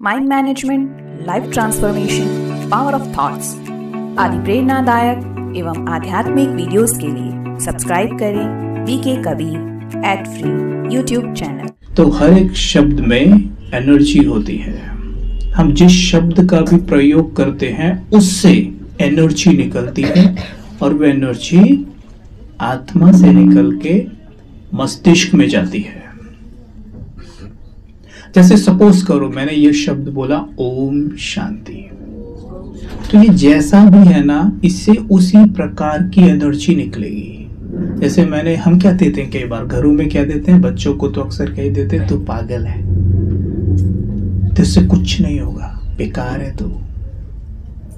Mind management, life transformation, power of thoughts आदि प्रेरणादायक एवं आध्यात्मिक वीडियोस के लिए सब्सक्राइब करें VK Kabir @free YouTube channel. तो हर एक शब्द में एनर्जी होती है। हम जिस शब्द का भी प्रयोग करते हैं उससे एनर्जी निकलती है और वह एनर्जी आत्मा से निकल के मस्तिष्क में जाती है। जैसे सपोज करो मैंने ये शब्द बोला ओम शांति, तो ये जैसा भी है ना, इससे उसी प्रकार की एनर्जी निकलेगी। जैसे हम क्या देते हैं, कई बार घरों में क्या देते हैं, बच्चों को तो अक्सर कह देते हैं तू पागल है, तो इससे कुछ नहीं होगा, बेकार है तू।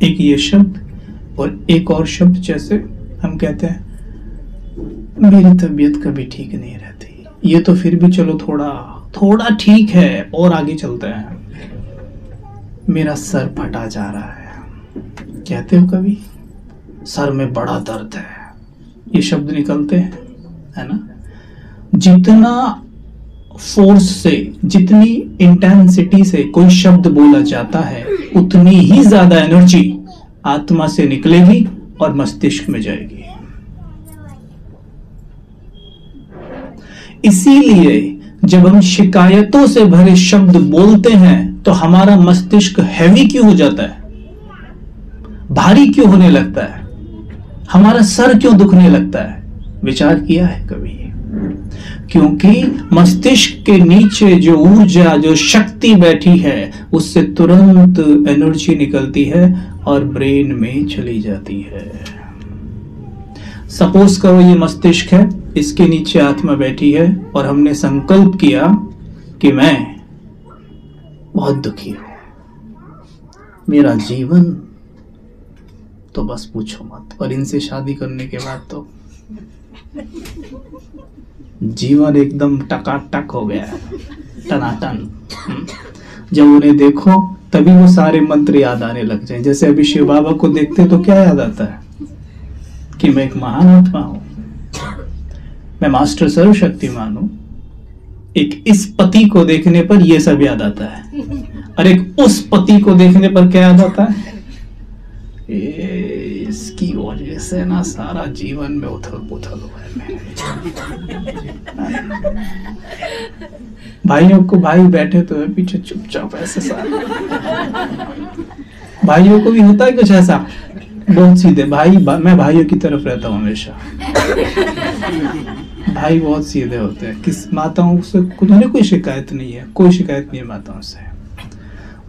एक ये शब्द और एक और शब्द, जैसे हम कहते हैं मेरी तबीयत कभी ठीक नहीं रहती, ये तो फिर भी चलो थोड़ा ठीक है, और आगे चलते हैं, मेरा सर फटा जा रहा है, कहते हो कभी सर में बड़ा दर्द है, ये शब्द निकलते हैं, है ना। जितना फोर्स से, जितनी इंटेंसिटी से कोई शब्द बोला जाता है, उतनी ही ज्यादा एनर्जी आत्मा से निकलेगी और मस्तिष्क में जाएगी। इसीलिए जब हम शिकायतों से भरे शब्द बोलते हैं तो हमारा मस्तिष्क हैवी क्यों हो जाता है, भारी क्यों होने लगता है, हमारा सर क्यों दुखने लगता है? विचार किया है कभी? क्योंकि मस्तिष्क के नीचे जो ऊर्जा, जो शक्ति बैठी है, उससे तुरंत एनर्जी निकलती है और ब्रेन में चली जाती है। सपोज करो ये मस्तिष्क है, इसके नीचे आत्मा बैठी है और हमने संकल्प किया कि मैं बहुत दुखी हूं, मेरा जीवन तो बस पूछो मत, और इनसे शादी करने के बाद तो जीवन एकदम टकाटक हो गया है, टनाटन। जब उन्हें देखो तभी वो सारे मंत्र याद आने लग जाए। जैसे अभी शिव बाबा को देखते तो क्या याद आता है कि मैं एक महान आत्मा हूं, मैं मास्टर सर्वशक्तिमान हूं। एक इस पति को देखने पर यह सब याद आता है, और एक उस पति को देखने पर क्या याद आता है, इसकी वजह से ना सारा जीवन में उथल पुथल हुआ है। भाइयों को, भाई बैठे तो है पीछे चुपचाप ऐसे सारे, भाइयों को भी होता है कुछ ऐसा, बहुत सीधे भाई, मैं भाइयों की तरफ रहता हूँ हमेशा। भाई बहुत सीधे होते हैं। किस माताओं से कोई शिकायत नहीं है, कोई शिकायत नहीं है माताओं से।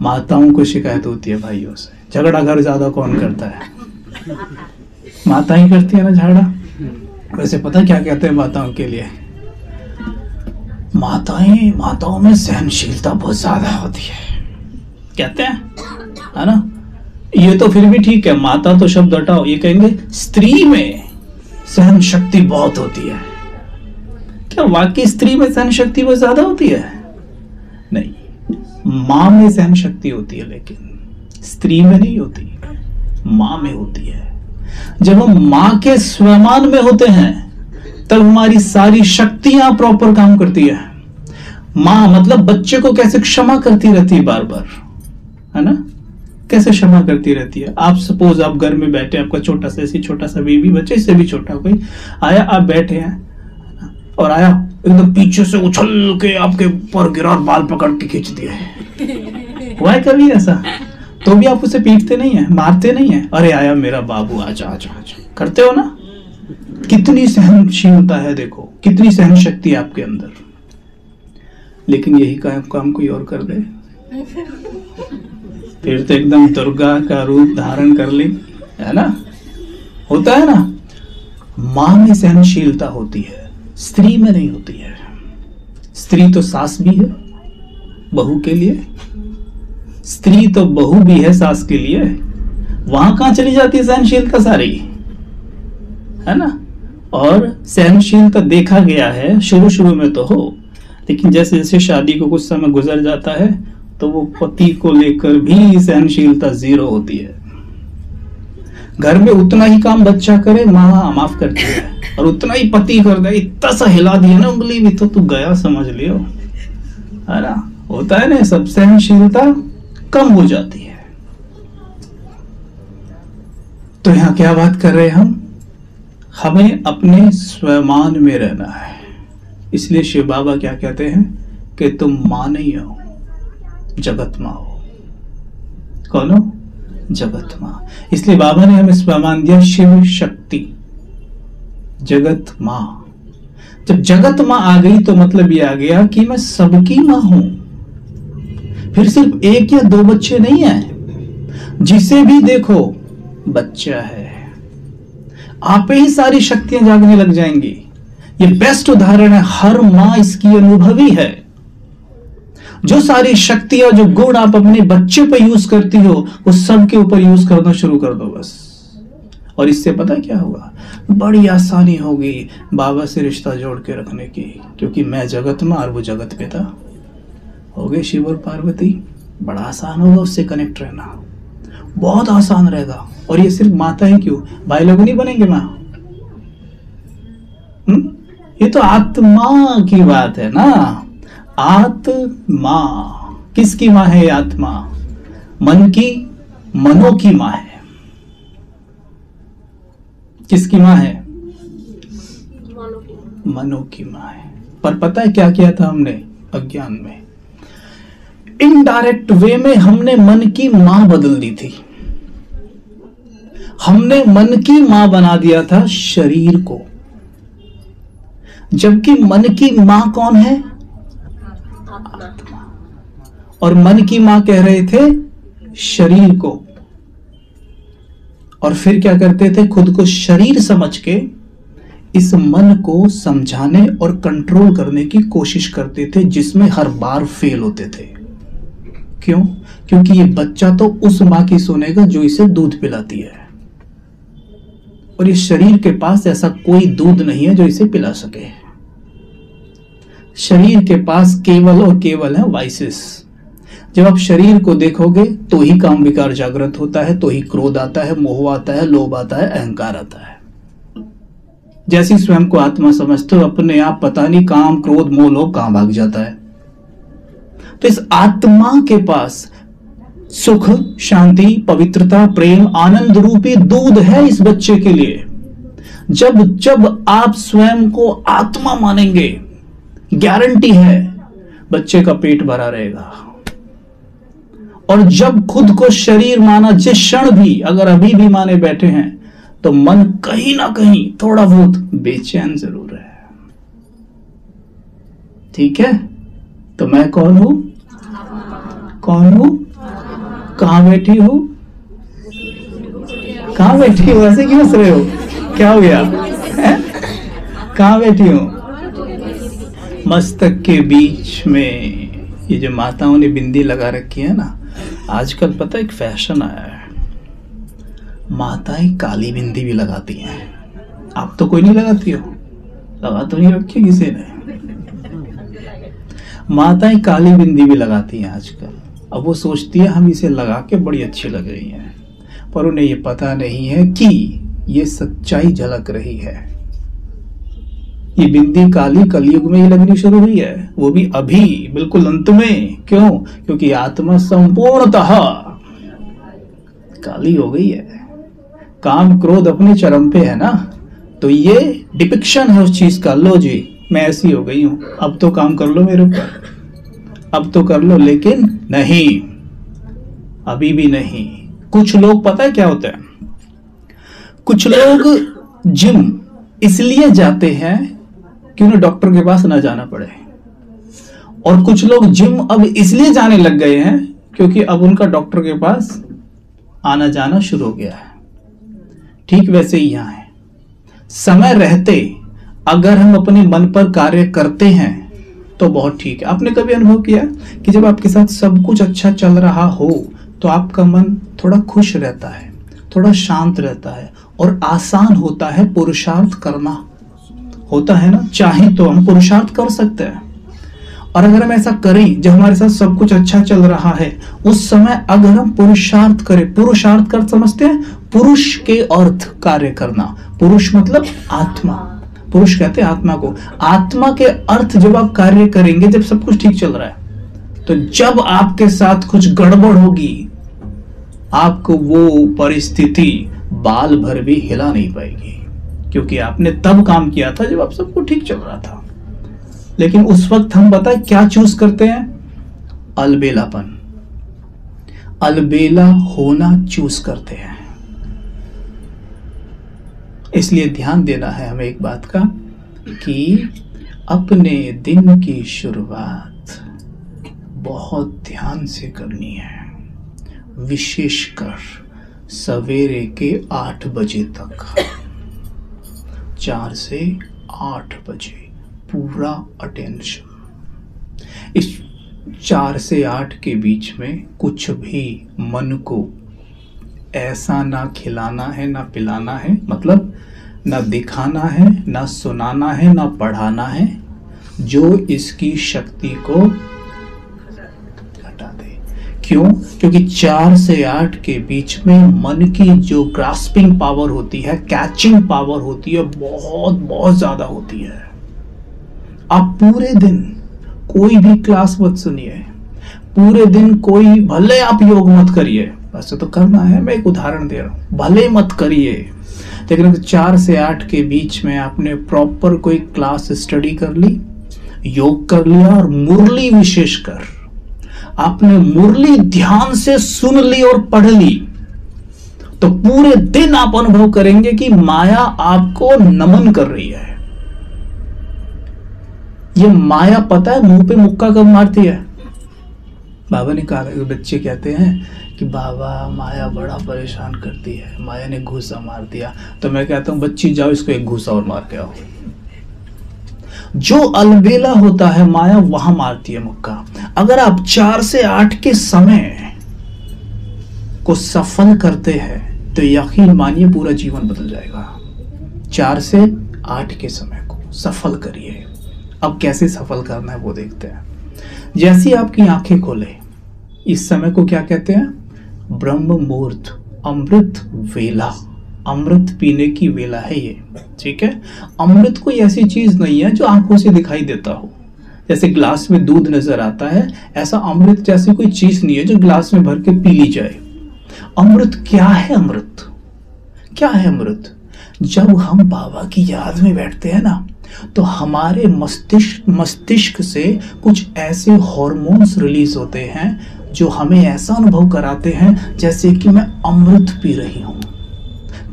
माताओं को शिकायत होती है भाइयों से। झगड़ा घर ज्यादा कौन करता है? माता ही करती है ना झगड़ा। वैसे पता क्या कहते हैं माताओं के लिए? माताओं में सहनशीलता बहुत ज्यादा होती है, कहते हैं, है ना। ये तो फिर भी ठीक है, माता तो शब्द हटाओ, ये कहेंगे स्त्री में सहन शक्ति बहुत होती है। क्या वाकई स्त्री में सहन शक्ति बहुत ज्यादा होती है? नहीं, मां में सहन शक्ति होती है, लेकिन स्त्री में नहीं होती, मां में होती है। जब हम मां के स्वमान में होते हैं तब हमारी सारी शक्तियां प्रॉपर काम करती है। मां मतलब बच्चे को कैसे क्षमा करती रहती है बार बार, है ना, कैसे क्षमा करती रहती है। आप सपोज आप घर में बैठे, आपका छोटा सा बेबी, बच्चे से भी छोटा कोई आया, आप बैठे हैं और आया एकदम पीछे से उछल के आपके ऊपर गिरा और बाल पकड़ के खींच दिए। हुआ है कभी ऐसा? तो भी आप उसे पीटते नहीं है, मारते नहीं है, अरे आया मेरा बाबू, आजा आजा आजा, करते हो ना। कितनी सहनशीलता है, देखो कितनी सहन शक्ति है आपके अंदर। लेकिन यही काम कोई और कर दे फिर तो एकदम दुर्गा का रूप धारण कर ले, है ना, होता है ना। मां में सहनशीलता होती है, स्त्री में नहीं होती है। स्त्री तो सास भी है बहू के लिए, स्त्री तो बहू भी है सास के लिए। वहां कहां चली जाती है सहनशीलता सारी, है ना। और सहनशीलता देखा गया है शुरू में तो हो, लेकिन जैसे जैसे शादी को कुछ समय गुजर जाता है तो वो पति को लेकर भी सहनशीलता 0 होती है। घर में उतना ही काम बच्चा करे, माँ माफ करती है, और उतना ही पति कर दे, इतना सा हिला दिया ना उंगली भी तो तू गया, समझ लियो, है ना। होता है ना सब सहनशीलता कम हो जाती है। तो यहां क्या बात कर रहे हैं हम? हमें अपने स्वमान में रहना है। इसलिए शिव बाबा क्या कहते हैं कि तुम मां नहीं हो, जगत मां हो। कौन हो? जगत मां। इसलिए बाबा ने हमें स्वमान दिया शिव शक्ति, जगत मां। जब जगत मां आ गई तो मतलब ये आ गया कि मैं सबकी मां हूं। फिर सिर्फ एक या दो बच्चे नहीं है, जिसे भी देखो बच्चा है। आप पे ही सारी शक्तियां जागने लग जाएंगी। ये बेस्ट उदाहरण है, हर मां इसकी अनुभवी है। जो सारी शक्तियां, जो गुण आप अपने बच्चे पे यूज करती हो, वो सबके ऊपर यूज करना शुरू कर दो बस। और इससे पता क्या होगा? बड़ी आसानी होगी बाबा से रिश्ता जोड़ के रखने की, क्योंकि मैं जगत मां और वो जगत पिता हो गए, शिव और पार्वती। बड़ा आसान होगा उससे कनेक्ट रहना, बहुत आसान रहेगा। और ये सिर्फ माता ही क्यों, भाई लोग नहीं बनेंगे मां? ये तो आत्मा की बात है ना। आत्मा किसकी मां है? आत्मा मन की, मनो की मां है। किसकी मां है? मनो की मां है। पर पता है क्या किया था हमने अज्ञान में? इनडायरेक्ट वे में हमने मन की मां बदल दी थी। हमने मन की मां बना दिया था शरीर को, जबकि मन की मां कौन है? आत्मा। और मन की मां कह रहे थे शरीर को। और फिर क्या करते थे? खुद को शरीर समझ के इस मन को समझाने और कंट्रोल करने की कोशिश करते थे, जिसमें हर बार फेल होते थे। क्यों? क्योंकि ये बच्चा तो उस मां की सुनेगा जो इसे दूध पिलाती है, और इस शरीर के पास ऐसा कोई दूध नहीं है जो इसे पिला सके। शरीर के पास केवल और केवल है वाइसेस। जब आप शरीर को देखोगे तो ही काम विकार जागृत होता है, तो ही क्रोध आता है, मोह आता है, लोभ आता है, अहंकार आता है। जैसे स्वयं को आत्मा समझते हो, अपने आप पता नहीं काम, क्रोध, मोह, लोभ कहां भाग जाता है। तो इस आत्मा के पास सुख, शांति, पवित्रता, प्रेम, आनंद रूपी दूध है इस बच्चे के लिए। जब जब आप स्वयं को आत्मा मानेंगे, गारंटी है बच्चे का पेट भरा रहेगा। और जब खुद को शरीर माना, जिस क्षण भी, अगर अभी भी माने बैठे हैं, तो मन कहीं ना कहीं थोड़ा बहुत बेचैन जरूर है। ठीक है? तो मैं कौन हूं? कौन हूं? कहां बैठी हूं? कहां बैठी हूं? ऐसे क्यों हंस रहे हो? क्या हो गया? कहां बैठी हूं? मस्तक के बीच में। ये जो माताओं ने बिंदी लगा रखी है ना, आजकल पता है एक फैशन आया है, माताएं काली बिंदी भी लगाती हैं। आप तो कोई नहीं लगाती हो? लगा तो नहीं रखी किसी ने? माताएं काली बिंदी भी लगाती हैं आजकल। अब वो सोचती है हम इसे लगा के बड़ी अच्छी लग रही हैं, पर उन्हें ये पता नहीं है कि ये सच्चाई झलक रही है। ये बिंदी काली कलयुग में ही लगनी शुरू हुई है, वो भी अभी बिल्कुल अंत में। क्यों? क्योंकि आत्मा संपूर्णतः काली हो गई है। काम क्रोध अपने चरम पे है ना, तो ये डिपिक्शन है उस चीज का। लो जी, मैं ऐसी हो गई हूं, अब तो काम कर लो मेरे ऊपर, अब तो कर लो। लेकिन नहीं, अभी भी नहीं। कुछ लोग, पता है क्या होता है, कुछ लोग जिम इसलिए जाते हैं कि उन्हें डॉक्टर के पास ना जाना पड़े, और कुछ लोग जिम अब इसलिए जाने लग गए हैं क्योंकि अब उनका डॉक्टर के पास आना जाना शुरू हो गया है। ठीक वैसे ही यहां है। समय रहते अगर हम अपने मन पर कार्य करते हैं तो बहुत ठीक है। आपने कभी अनुभव किया कि जब आपके साथ सब कुछ अच्छा चल रहा हो तो आपका मन थोड़ा खुश रहता है, थोड़ा शांत रहता है, और आसान होता है पुरुषार्थ करना। होता है ना? चाहे तो हम पुरुषार्थ कर सकते हैं। और अगर हम ऐसा करें, जब हमारे साथ सब कुछ अच्छा चल रहा है, उस समय अगर हम पुरुषार्थ करें, पुरुषार्थ कर समझते हैं? पुरुष के अर्थ कार्य करना। पुरुष मतलब आत्मा, पुरुष कहते हैं आत्मा को। आत्मा के अर्थ जब आप कार्य करेंगे, जब सब कुछ ठीक चल रहा है, तो जब आपके साथ कुछ गड़बड़ होगी, आपको वो परिस्थिति बाल भर भी हिला नहीं पाएगी, क्योंकि आपने तब काम किया था जब आप सबको ठीक चल रहा था। लेकिन उस वक्त हम पता है क्या चूज करते हैं? अलबेलापन, अलबेला होना चूज करते हैं। इसलिए ध्यान देना है हमें एक बात का कि अपने दिन की शुरुआत बहुत ध्यान से करनी है, विशेषकर सवेरे के 8 बजे तक। 4 से 8 बजे पूरा अटेंशन। इस 4 से 8 के बीच में कुछ भी मन को ऐसा ना खिलाना है ना पिलाना है, मतलब ना दिखाना है ना सुनाना है ना पढ़ाना है, जो इसकी शक्ति को घटा दे। क्यों? क्योंकि 4 से 8 के बीच में मन की जो ग्रास्पिंग पावर होती है, कैचिंग पावर होती है, बहुत बहुत ज्यादा होती है। आप पूरे दिन कोई भी क्लास मत सुनिए, पूरे दिन कोई, भले आप योग मत करिए, वैसे तो करना है, मैं एक उदाहरण दे रहा हूं, भले मत करिए, लेकिन अगर 4 से 8 के बीच में आपने प्रॉपर कोई क्लास स्टडी कर ली, योग कर लिया, और मुरली विशेषकर आपने मुरली ध्यान से सुन ली और पढ़ ली, तो पूरे दिन आप अनुभव करेंगे कि माया आपको नमन कर रही है। ये माया पता है मुंह पे मुक्का कब मारती है? बाबा ने कहा, बच्चे कहते हैं कि बाबा माया बड़ा परेशान करती है, माया ने घूसा मार दिया। तो मैं कहता हूं बच्ची जाओ इसको एक घूसा और मार के आओ। जो अलबेला होता है माया वहां मारती है मुक्का। अगर आप 4 से 8 के समय को सफल करते हैं तो यकीन मानिए पूरा जीवन बदल जाएगा। 4 से 8 के समय को सफल करिए। अब कैसे सफल करना है वो देखते हैं। जैसी आपकी आंखें खोले, इस समय को क्या कहते हैं? ब्रह्म मुहूर्त, अमृत वेला, अमृत पीने की वेला है ये, ठीक है। अमृत कोई ऐसी चीज नहीं है जो आंखों से दिखाई देता हो। जैसे ग्लास में दूध नजर आता है, ऐसा अमृत जैसी कोई चीज नहीं है जो ग्लास में भर के पी ली जाए। अमृत क्या है? अमृत क्या है? अमृत जब हम बाबा की याद में बैठते हैं ना, तो हमारे मस्तिष्क से कुछ ऐसे हार्मोन्स रिलीज होते हैं जो हमें ऐसा अनुभव कराते हैं जैसे कि मैं अमृत पी रही हूं।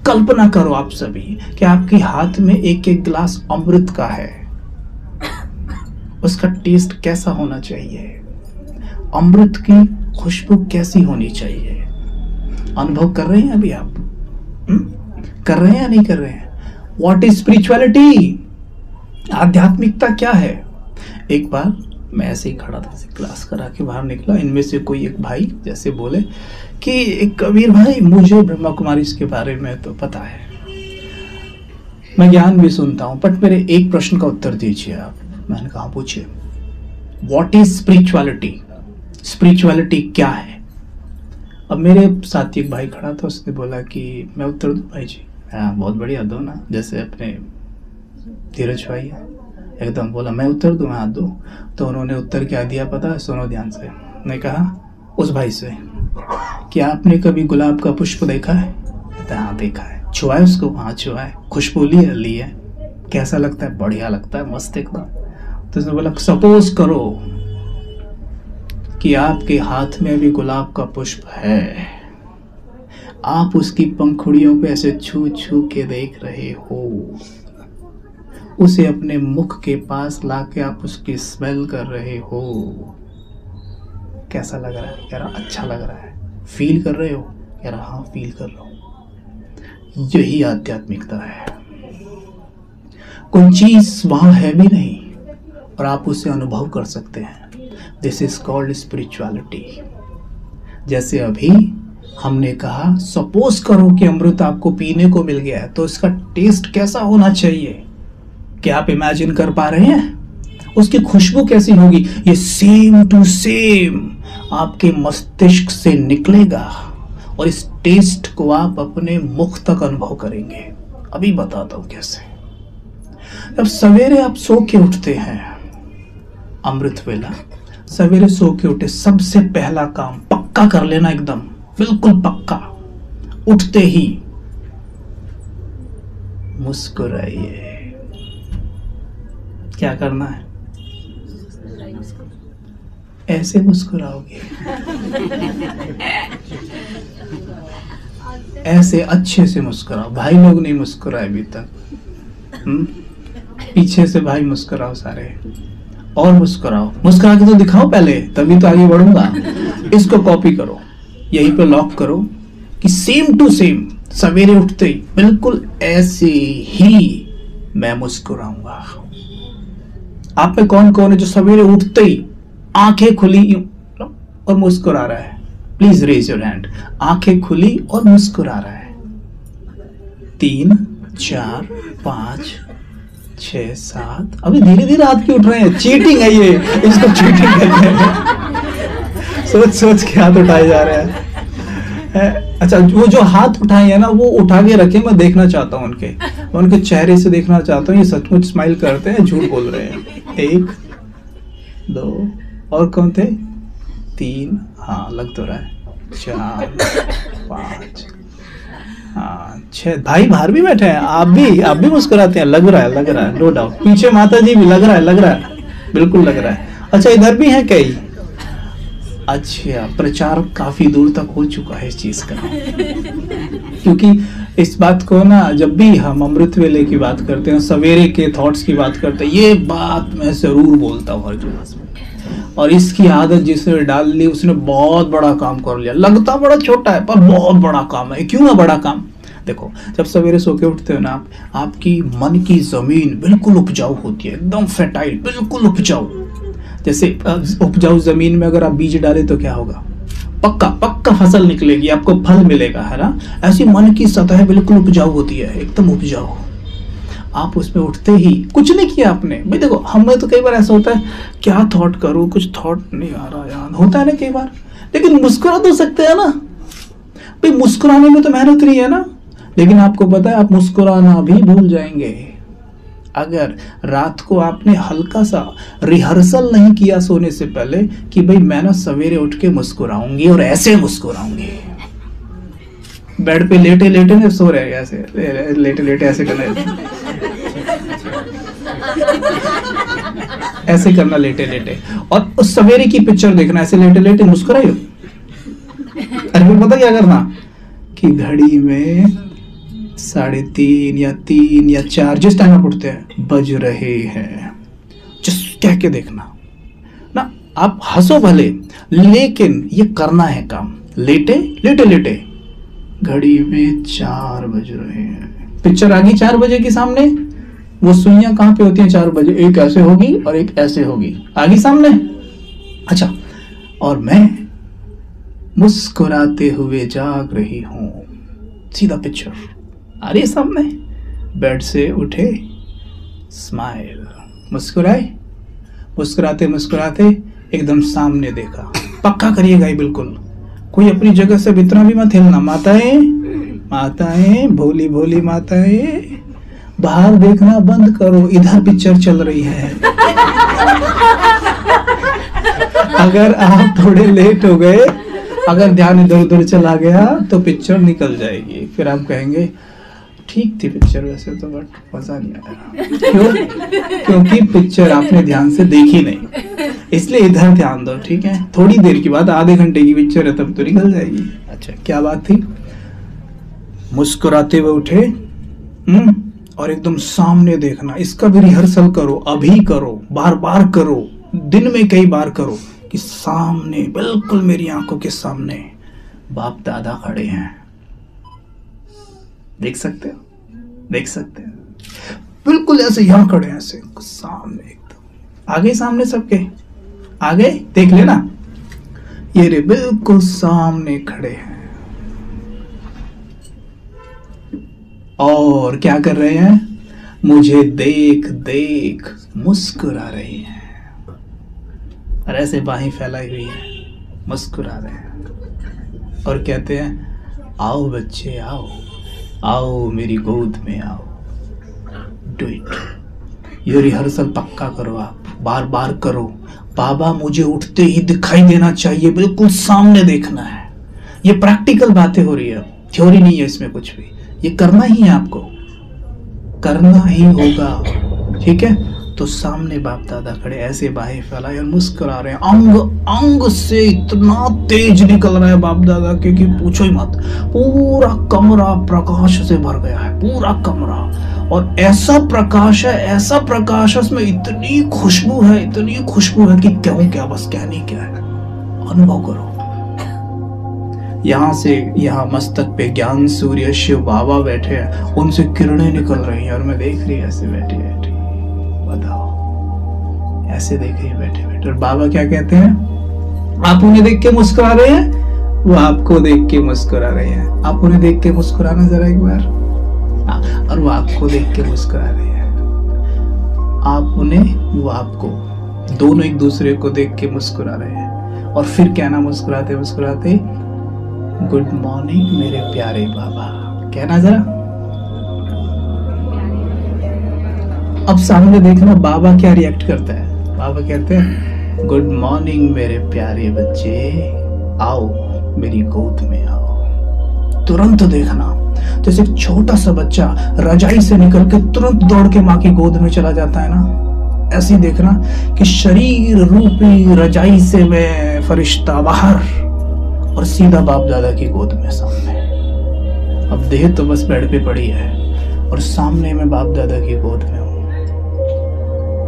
कल्पना करो आप सभी कि आपके हाथ में एक एक ग्लास अमृत का है, उसका टेस्ट कैसा होना चाहिए? अमृत की खुशबू कैसी होनी चाहिए? अनुभव कर रहे हैं अभी आप? कर रहे हैं या नहीं कर रहे हैं? What is spirituality? आध्यात्मिकता क्या है? एक बार मैं ऐसे ही खड़ा था, क्लास करा के बाहर निकला, इनमें से कोई एक भाई जैसे बोले कि एक कबीर भाई, मुझे ब्रह्मा कुमारी के बारे में तो पता है, मैं ज्ञान भी सुनता हूं, बट मेरे एक प्रश्न का उत्तर दीजिए आप। मैंने कहा पूछिए। What is spirituality? स्पिरिचुअलिटी क्या है? अब मेरे साथी एक भाई खड़ा था, उसने बोला कि मैं उत्तर दूं भाई जी? हाँ बहुत बढ़िया, दो ना। जैसे अपने धीरज भाई है, एकदम बोला मैं उत्तर दूं, मैं हाथ दूं। तो उन्होंने उत्तर क्या दिया पता है? सुनो ध्यान से। मैं कहा उस भाई से, क्या आपने कभी गुलाब का पुष्प देखा है? कहता हाँ देखा है। छुआ है उसको? हाँ छुआ है। खुशबू ली है। कैसा लगता है? बढ़िया लगता है, मस्त एकदम। तो उसने बोला सपोज करो कि आपके हाथ में भी गुलाब का पुष्प है, आप उसकी पंखुड़ियों पे ऐसे छू छू के देख रहे हो, उसे अपने मुख के पास लाके आप उसकी स्मेल कर रहे हो। कैसा लग रहा है? कह रहा अच्छा लग रहा है। फील कर रहे हो? कह रहा हाँ फील कर रहा हूं। यही आध्यात्मिकता है। कोई चीज वहां है भी नहीं और आप उसे अनुभव कर सकते हैं। This is called spirituality. जैसे अभी हमने कहा, सपोज करो कि अमृत आपको पीने को मिल गया है, तो इसका टेस्ट कैसा होना चाहिए? क्या आप इमेजिन कर पा रहे हैं? उसकी खुशबू कैसी होगी? ये सेम टू सेम आपके मस्तिष्क से निकलेगा और इस टेस्ट को आप अपने मुख तक अनुभव करेंगे। अभी बताता हूं कैसे। जब सवेरे आप सो के उठते हैं, अमृत वेला, सवेरे सो के उठे, सबसे पहला काम पक्का कर लेना, एकदम बिल्कुल पक्का, उठते ही मुस्कुराइए। क्या करना है? ऐसे मुस्कुराओगे, ऐसे अच्छे से मुस्कुराओ। भाई लोग नहीं मुस्कुराए अभी तक, पीछे से भाई मुस्कुराओ सारे, और मुस्कुराओ, मुस्कुरा के तो दिखाओ पहले, तभी तो आगे बढ़ूंगा। इसको कॉपी करो, यहीं पे लॉक करो कि सेम टू सेम सवेरे उठते ही बिल्कुल ऐसे ही मैं मुस्कुराऊंगा। आप में कौन कौन है जो सवेरे उठते ही आंखें खुली और मुस्कुरा रहा है? Please raise your hand. आंखें खुली और मुस्कुरा रहा है। 3, 4, 5, 6, 7। अभी धीरे धीरे हाथ क्यों उठ रहे हैं? चीटिंग है ये, इसको चीटिंग कहते हैं। सोच सोच के हाथ उठाए जा रहे हैं। अच्छा, वो जो हाथ उठाए हैं ना, वो उठा के रखे, मैं देखना चाहता हूँ मैं उनके चेहरे से देखना चाहता हूँ ये सचमुच स्माइल करते हैं, झूठ बोल रहे हैं। 1, 2, और कौन थे? 3, हाँ लग तो रहा है। 4, 5, हाँ 6। भाई बाहर भी बैठे हैं, आप भी मुस्कुराते हैं, लग रहा है, नो डाउट। पीछे माता जी भी लग रहा है, बिल्कुल लग रहा है। अच्छा, इधर भी है कई। अच्छा, प्रचार काफी दूर तक हो चुका है इस चीज का, क्योंकि इस बात को ना, जब भी हम अमृत वेले की बात करते हैं, सवेरे के थॉट्स की बात करते हैं, ये बात मैं जरूर बोलता हूँ हर क्लास में। और इसकी आदत जिसने डाल ली उसने बहुत बड़ा काम कर लिया। लगता बड़ा छोटा है पर बहुत बड़ा काम है। क्यों है बड़ा काम? देखो, जब सवेरे सो के उठते हो ना आपकी मन की जमीन बिल्कुल उपजाऊ होती है, एकदम फर्टाइल, बिल्कुल उपजाऊ। जैसे उपजाऊ जमीन में अगर आप बीज डाले तो क्या होगा? पक्का फसल निकलेगी, आपको फल मिलेगा, है ना? ऐसी मन की सतह बिल्कुल उपजाऊ होती है, एकदम उपजाऊ। आप उसमें उठते ही कुछ नहीं किया आपने। भाई देखो, हमें तो कई बार ऐसा होता है, क्या थॉट करूं, कुछ थॉट नहीं आ रहा यार, होता है ना कई बार। लेकिन मुस्कुरा तो सकते हैं ना भाई, मुस्कुराने में तो मेहनत नहीं है ना। लेकिन आपको पता है, आप मुस्कुराना भी भूल जाएंगे अगर रात को आपने हल्का सा रिहर्सल नहीं किया सोने से पहले कि भाई मैं ना सवेरे उठ के मुस्कुराऊंगी और ऐसे मुस्कुराऊंगी। बेड पे लेटे लेटे ना सो रहे, ऐसे लेटे लेटे ऐसे करना, ऐसे करना लेटे लेटे, और उस सवेरे की पिक्चर देखना, ऐसे लेटे लेटे मुस्कुराइए। अरे फिर पता क्या करना कि घड़ी में 3:30 या 3 या 4 जिस टाइम आप उठते हैं बज रहे हैं, जस्ट कह के देखना ना। आप हंसो भले, लेकिन ये करना है काम। लेटे लेटे लेटे घड़ी में 4 बज रहे हैं, पिक्चर आ गई 4 बजे के सामने। वो सुइयां कहां पे होती हैं? 4 बजे, एक ऐसे होगी और एक ऐसे होगी, आगे सामने। अच्छा, और मैं मुस्कुराते हुए जाग रही हूं, सीधा पिक्चर आ रही है सामने। बेड से उठे, स्माइल, मुस्कुराए, मुस्कुराते मुस्कुराते एकदम सामने देखा। पक्का करिएगा ये बिल्कुल, कोई अपनी जगह से इतना भी मत हिलना। माताएं, भोली भोली माताएं, बाहर देखना बंद करो, इधर पिक्चर चल रही है। अगर आप थोड़े लेट हो गए, अगर ध्यान इधर उधर चला गया तो पिक्चर निकल जाएगी। फिर आप कहेंगे ठीक थी पिक्चर वैसे तो, बट मजा नहीं आया। क्यों? क्योंकि पिक्चर आपने ध्यान से देखी नहीं, इसलिए इधर ध्यान दो, ठीक है? थोड़ी देर की बात, आधे घंटे की पिक्चर है, तब तो निकल जाएगी। अच्छा, क्या बात थी? मुस्कुराते हुए उठे, और एकदम सामने देखना। इसका भी रिहर्सल करो, अभी करो, बार बार करो, दिन में कई बार करो कि सामने, बिल्कुल मेरी आंखों के सामने बाप दादा खड़े हैं। देख सकते हो? देख सकते हैं, बिल्कुल ऐसे यहां खड़े हैं, ऐसे सामने, एकदम आगे सामने, सबके आगे देख लेना, ये रे बिल्कुल सामने खड़े हैं। और क्या कर रहे हैं? मुझे देख देख मुस्कुरा रहे हैं, और ऐसे बाहें फैलाई हुई है, मुस्कुरा रहे हैं और कहते हैं, आओ बच्चे आओ, आओ मेरी गोद में आओ। Do it. ये रिहर्सल पक्का करो, आप बार बार करो, बाबा मुझे उठते ही दिखाई देना चाहिए, बिल्कुल सामने देखना है। ये प्रैक्टिकल बातें हो रही है, थ्योरी नहीं है इसमें कुछ भी, ये करना ही है, आपको करना ही होगा। ठीक है, तो सामने बाप दादा खड़े, ऐसे बाहें फैलाए और मुस्कुरा रहे हैं। अंग अंग से इतना तेज निकल रहा है बाप दादा के कि पूछो ही मत। पूरा कमरा प्रकाश से भर गया है, पूरा कमरा। और ऐसा प्रकाश है, ऐसा प्रकाश है, उसमें इतनी खुशबू है, इतनी खुशबू है कि कहूं क्या, बस कहनी क्या है। अनुभव करो। यहां से यहां मस्तक पे ज्ञान सूर्य शिव बाबा बैठे हैं, उनसे किरणें निकल रही हैं और मैं देख रही ऐसे बैठी बैठी, बताओ, ऐसे देख रही बैठे बैठे। और बाबा क्या कहते हैं, आप उन्हें देख के मुस्कुरा रहे हैं, वो आपको देख के मुस्कुरा रहे हैं। आप उन्हें देख के मुस्कुराना जरा एक बार, और वो आपको देख के मुस्कुरा रहे हैं। आप उन्हें, वो आपको, दोनों एक दूसरे को देख के मुस्कुरा रहे हैं। और फिर कहना मुस्कुराते मुस्कुराते, गुड मॉर्निंग मेरे प्यारे बाबा। कहना जरा। अब सामने देखना बाबा क्या रिएक्ट करता है। बाबा कहते हैं, गुड मॉर्निंग मेरे प्यारे बच्चे, आओ मेरी गोद में आओ। तुरंत देखना, जैसे एक छोटा सा बच्चा रजाई से निकल के तुरंत दौड़ के माँ की गोद में चला जाता है ना, ऐसे ही देखना कि शरीर रूपी रजाई से मैं फरिश्ता बाहर और सीधा बाप दादा की गोद में सामने। अब देह तो बस बेड पे पड़ी है और सामने में बाप दादा की गोद में हूं।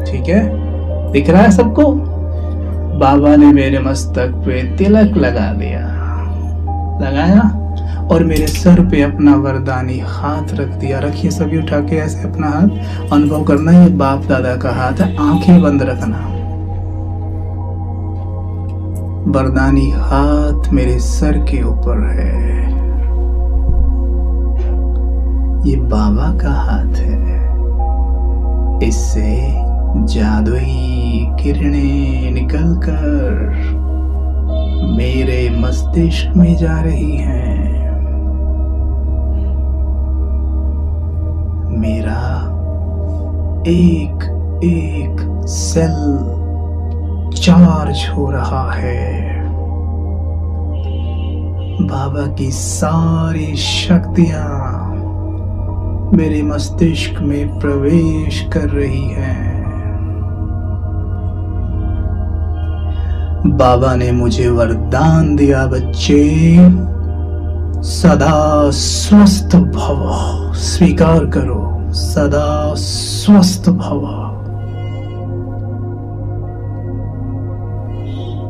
ठीक है, दिख रहा है सबको। बाबा ने मेरे मस्तक पे तिलक लगा दिया, लगाया, और मेरे सर पे अपना वरदानी हाथ रख दिया। रखिए सभी उठा के ऐसे अपना हाथ, अनुभव करना ये बाप दादा का हाथ है। आंखें बंद रखना। वरदानी हाथ मेरे सर के ऊपर है, ये बाबा का हाथ है। इससे जादुई किरणें निकलकर मेरे मस्तिष्क में जा रही हैं। मेरा एक एक सेल चार्ज हो रहा है। बाबा की सारी शक्तियां मेरे मस्तिष्क में प्रवेश कर रही हैं। बाबा ने मुझे वरदान दिया, बच्चे सदा स्वस्थ भव। स्वीकार करो, सदा स्वस्थ भव।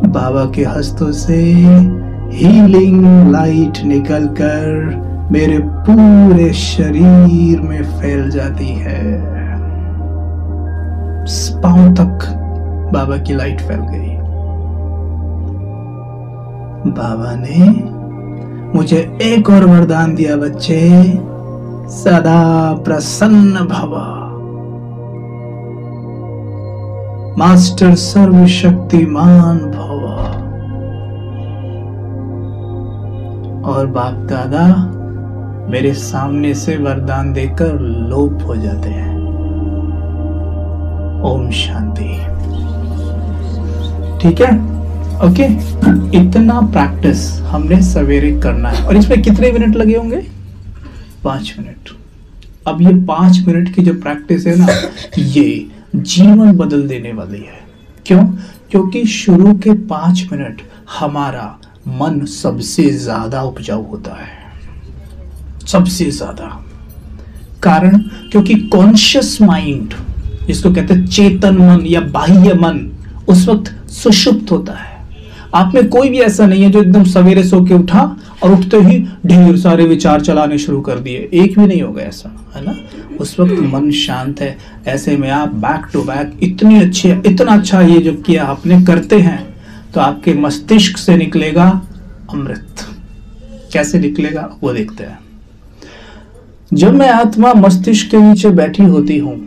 बाबा के हस्तों से हीलिंग लाइट निकलकर मेरे पूरे शरीर में फैल जाती है। पांव तक बाबा की लाइट फैल गई। बाबा ने मुझे एक और वरदान दिया, बच्चे सदा प्रसन्न भव। मास्टर सर्वशक्तिमान भव। और बाप दादा मेरे सामने से वरदान देकर लोप हो जाते हैं। ओम शांति। ठीक है, ओके। इतना प्रैक्टिस हमने सवेरे करना है। और इसमें कितने मिनट लगे होंगे? 5 मिनट। अब ये 5 मिनट की जो प्रैक्टिस है ना, ये जीवन बदल देने वाली है। क्यों? क्योंकि शुरू के 5 मिनट हमारा मन सबसे ज्यादा उपजाऊ होता है, सबसे ज्यादा। कारण क्योंकि कॉन्शियस माइंड, जिसको कहते हैं चेतन मन या बाह्य मन, उस वक्त सुषुप्त होता है। आप में कोई भी ऐसा नहीं है जो एकदम सवेरे सो के उठा और उठते ही ढेर सारे विचार चलाने शुरू कर दिए। एक भी नहीं होगा ऐसा, है ना। उस वक्त मन शांत है। ऐसे में आप बैक टू बैक इतना अच्छा ये जो किया आपने करते हैं, तो आपके मस्तिष्क से निकलेगा अमृत। कैसे निकलेगा वो देखते हैं। जब मैं आत्मा मस्तिष्क के नीचे बैठी होती हूँ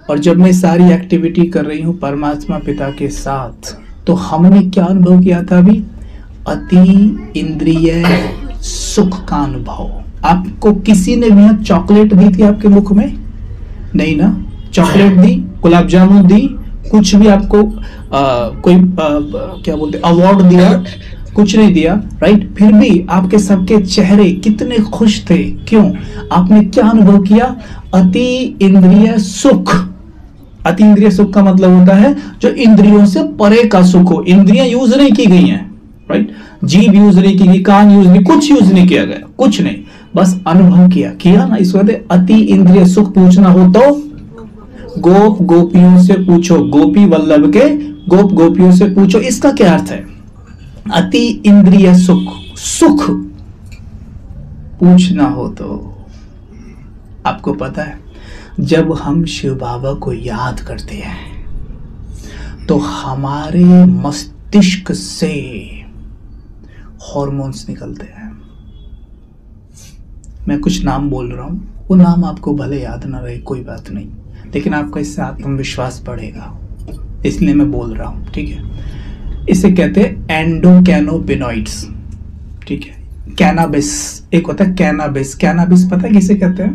और जब मैं सारी एक्टिविटी कर रही हूँ परमात्मा पिता के साथ, तो हमने क्या अनुभव किया था अभी? अति इंद्रिय सुख का अनुभव। आपको किसी ने भी चॉकलेट दी थी आपके मुख में? नहीं ना। चॉकलेट दी, गुलाब जामुन दी, कुछ भी आपको क्या बोलते अवार्ड दिया, कुछ नहीं दिया, राइट, फिर भी आपके सबके चेहरे कितने खुश थे। क्यों? आपने क्या अनुभव किया? अति इंद्रिय सुख। अति इंद्रिय सुख का मतलब होता है जो इंद्रियों से परे का सुख हो। इंद्रियां यूज नहीं की गई हैं, राइट, जीभ यूज नहीं की गई, कान यूज नहीं, कुछ यूज नहीं किया गया, कुछ नहीं, बस अनुभव किया ना। इस वजह अति इंद्रिय सुख पूछना हो तो गोप गोपियों से पूछो, गोपी वल्लभ के गोप गोपियों से पूछो। इसका क्या अर्थ है? अति इंद्रिय सुख, सुख पूछना हो तो आपको पता है, जब हम शिव बाबा को याद करते हैं तो हमारे मस्तिष्क से हॉर्मोन्स निकलते हैं। मैं कुछ नाम बोल रहा हूं, वो नाम आपको भले याद ना रहे, कोई बात नहीं, लेकिन आपका इससे आत्मविश्वास बढ़ेगा, इसलिए मैं बोल रहा हूं, ठीक है। इसे कहते हैं एंडोकैनोबिनॉइड्स, ठीक है। कैनाबिस, एक होता है कैनाबिस। कैनाबिस पता है किसे कहते हैं?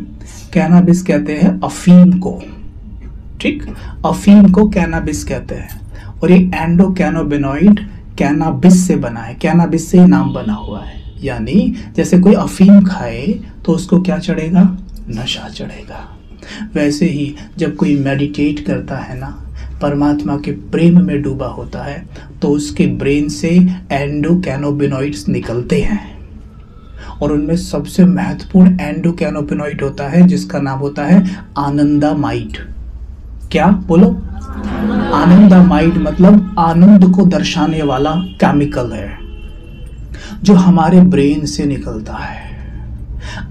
कैनाबिस कहते हैं अफीम को, ठीक, अफीम को कैनाबिस कहते हैं। और ये एंडोकैनोबिनॉइड कैनाबिस से बना है, कैनाबिस से ही नाम बना हुआ है। यानी जैसे कोई अफीम खाए तो उसको क्या चढ़ेगा? नशा चढ़ेगा। वैसे ही जब कोई मेडिटेट करता है ना, परमात्मा के प्रेम में डूबा होता है, तो उसके ब्रेन से एंडोकैनोबिनॉइड्स निकलते हैं। और उनमें सबसे महत्वपूर्ण एंडोकैनोबिनॉइड होता है जिसका नाम होता है आनंदामाइड। क्या बोलो? आनंदामाइड मतलब आनंद को दर्शाने वाला केमिकल है जो हमारे ब्रेन से निकलता है।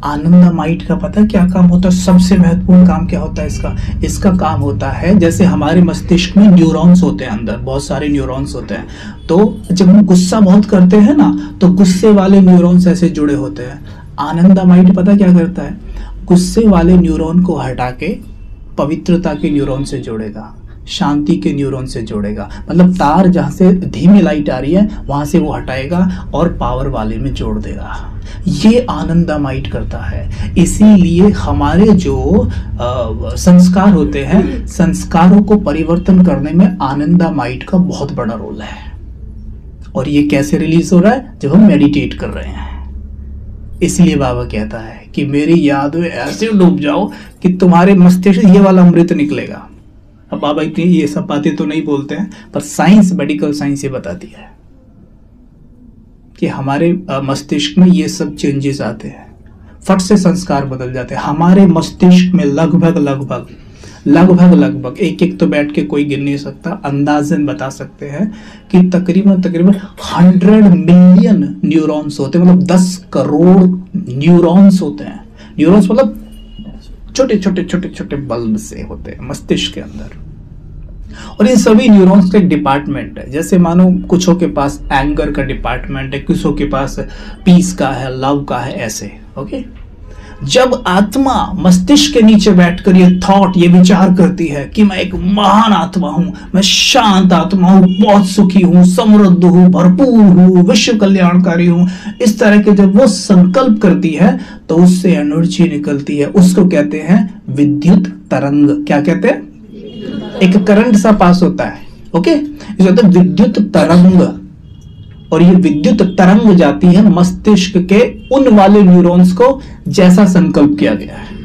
आनंदामाइड का पता क्या काम होता है? सबसे महत्वपूर्ण काम क्या होता है इसका? इसका काम होता है, जैसे हमारे मस्तिष्क में न्यूरॉन्स होते हैं, अंदर बहुत सारे न्यूरॉन्स होते हैं, तो जब हम गुस्सा बहुत करते हैं ना, तो गुस्से वाले न्यूरॉन्स ऐसे जुड़े होते हैं। आनंदामाइड पता क्या करता है? गुस्से वाले न्यूरॉन को हटा के पवित्रता के न्यूरॉन से जोड़ेगा, शांति के न्यूरॉन से जोड़ेगा। मतलब तार जहां से धीमी लाइट आ रही है वहां से वो हटाएगा और पावर वाले में जोड़ देगा। ये आनंदामाइड करता है। इसीलिए हमारे जो संस्कार होते हैं, संस्कारों को परिवर्तन करने में आनंदामाइड का बहुत बड़ा रोल है। और ये कैसे रिलीज हो रहा है? जब हम मेडिटेट कर रहे हैं। इसलिए बाबा कहता है कि मेरी याद में ऐसे डूब जाओ कि तुम्हारे मस्तिष्क ये वाला अमृत निकलेगा। अब बाबा इतनी ये सब बातें तो नहीं बोलते हैं, पर साइंस, मेडिकल साइंस ये बताती है कि हमारे मस्तिष्क में ये सब चेंजेस आते हैं, फट से संस्कार बदल जाते हैं। हमारे मस्तिष्क में लगभग एक तो बैठ के कोई गिन नहीं सकता, अंदाजन बता सकते हैं कि तकरीबन 100 मिलियन न्यूरॉन्स होते हैं, मतलब 10 करोड़ न्यूरॉन्स होते हैं। न्यूरॉन्स मतलब छोटे छोटे बल्ब से होते हैं मस्तिष्क के अंदर। और इन सभी न्यूरॉन्स का एक डिपार्टमेंट है। जैसे मानो कुछों के पास एंगर का डिपार्टमेंट है, कुछों के पास पीस का है, लव का है, ऐसे। ओके, जब आत्मा मस्तिष्क के नीचे बैठकर ये थॉट, ये विचार करती है कि मैं एक महान आत्मा हूं, मैं शांत आत्मा हूं, बहुत सुखी हूं, समृद्ध हूं, भरपूर हूं, विश्व कल्याणकारी हूं, इस तरह के जब वो संकल्प करती है तो उससे एनर्जी निकलती है। उसको कहते हैं विद्युत तरंग। क्या कहते हैं? एक करंट सा पास होता है। ओके, इसे कहते हैं विद्युत तरंग। और ये विद्युत तरंग जाती है मस्तिष्क के उन वाले न्यूरॉन्स को जैसा संकल्प किया गया है।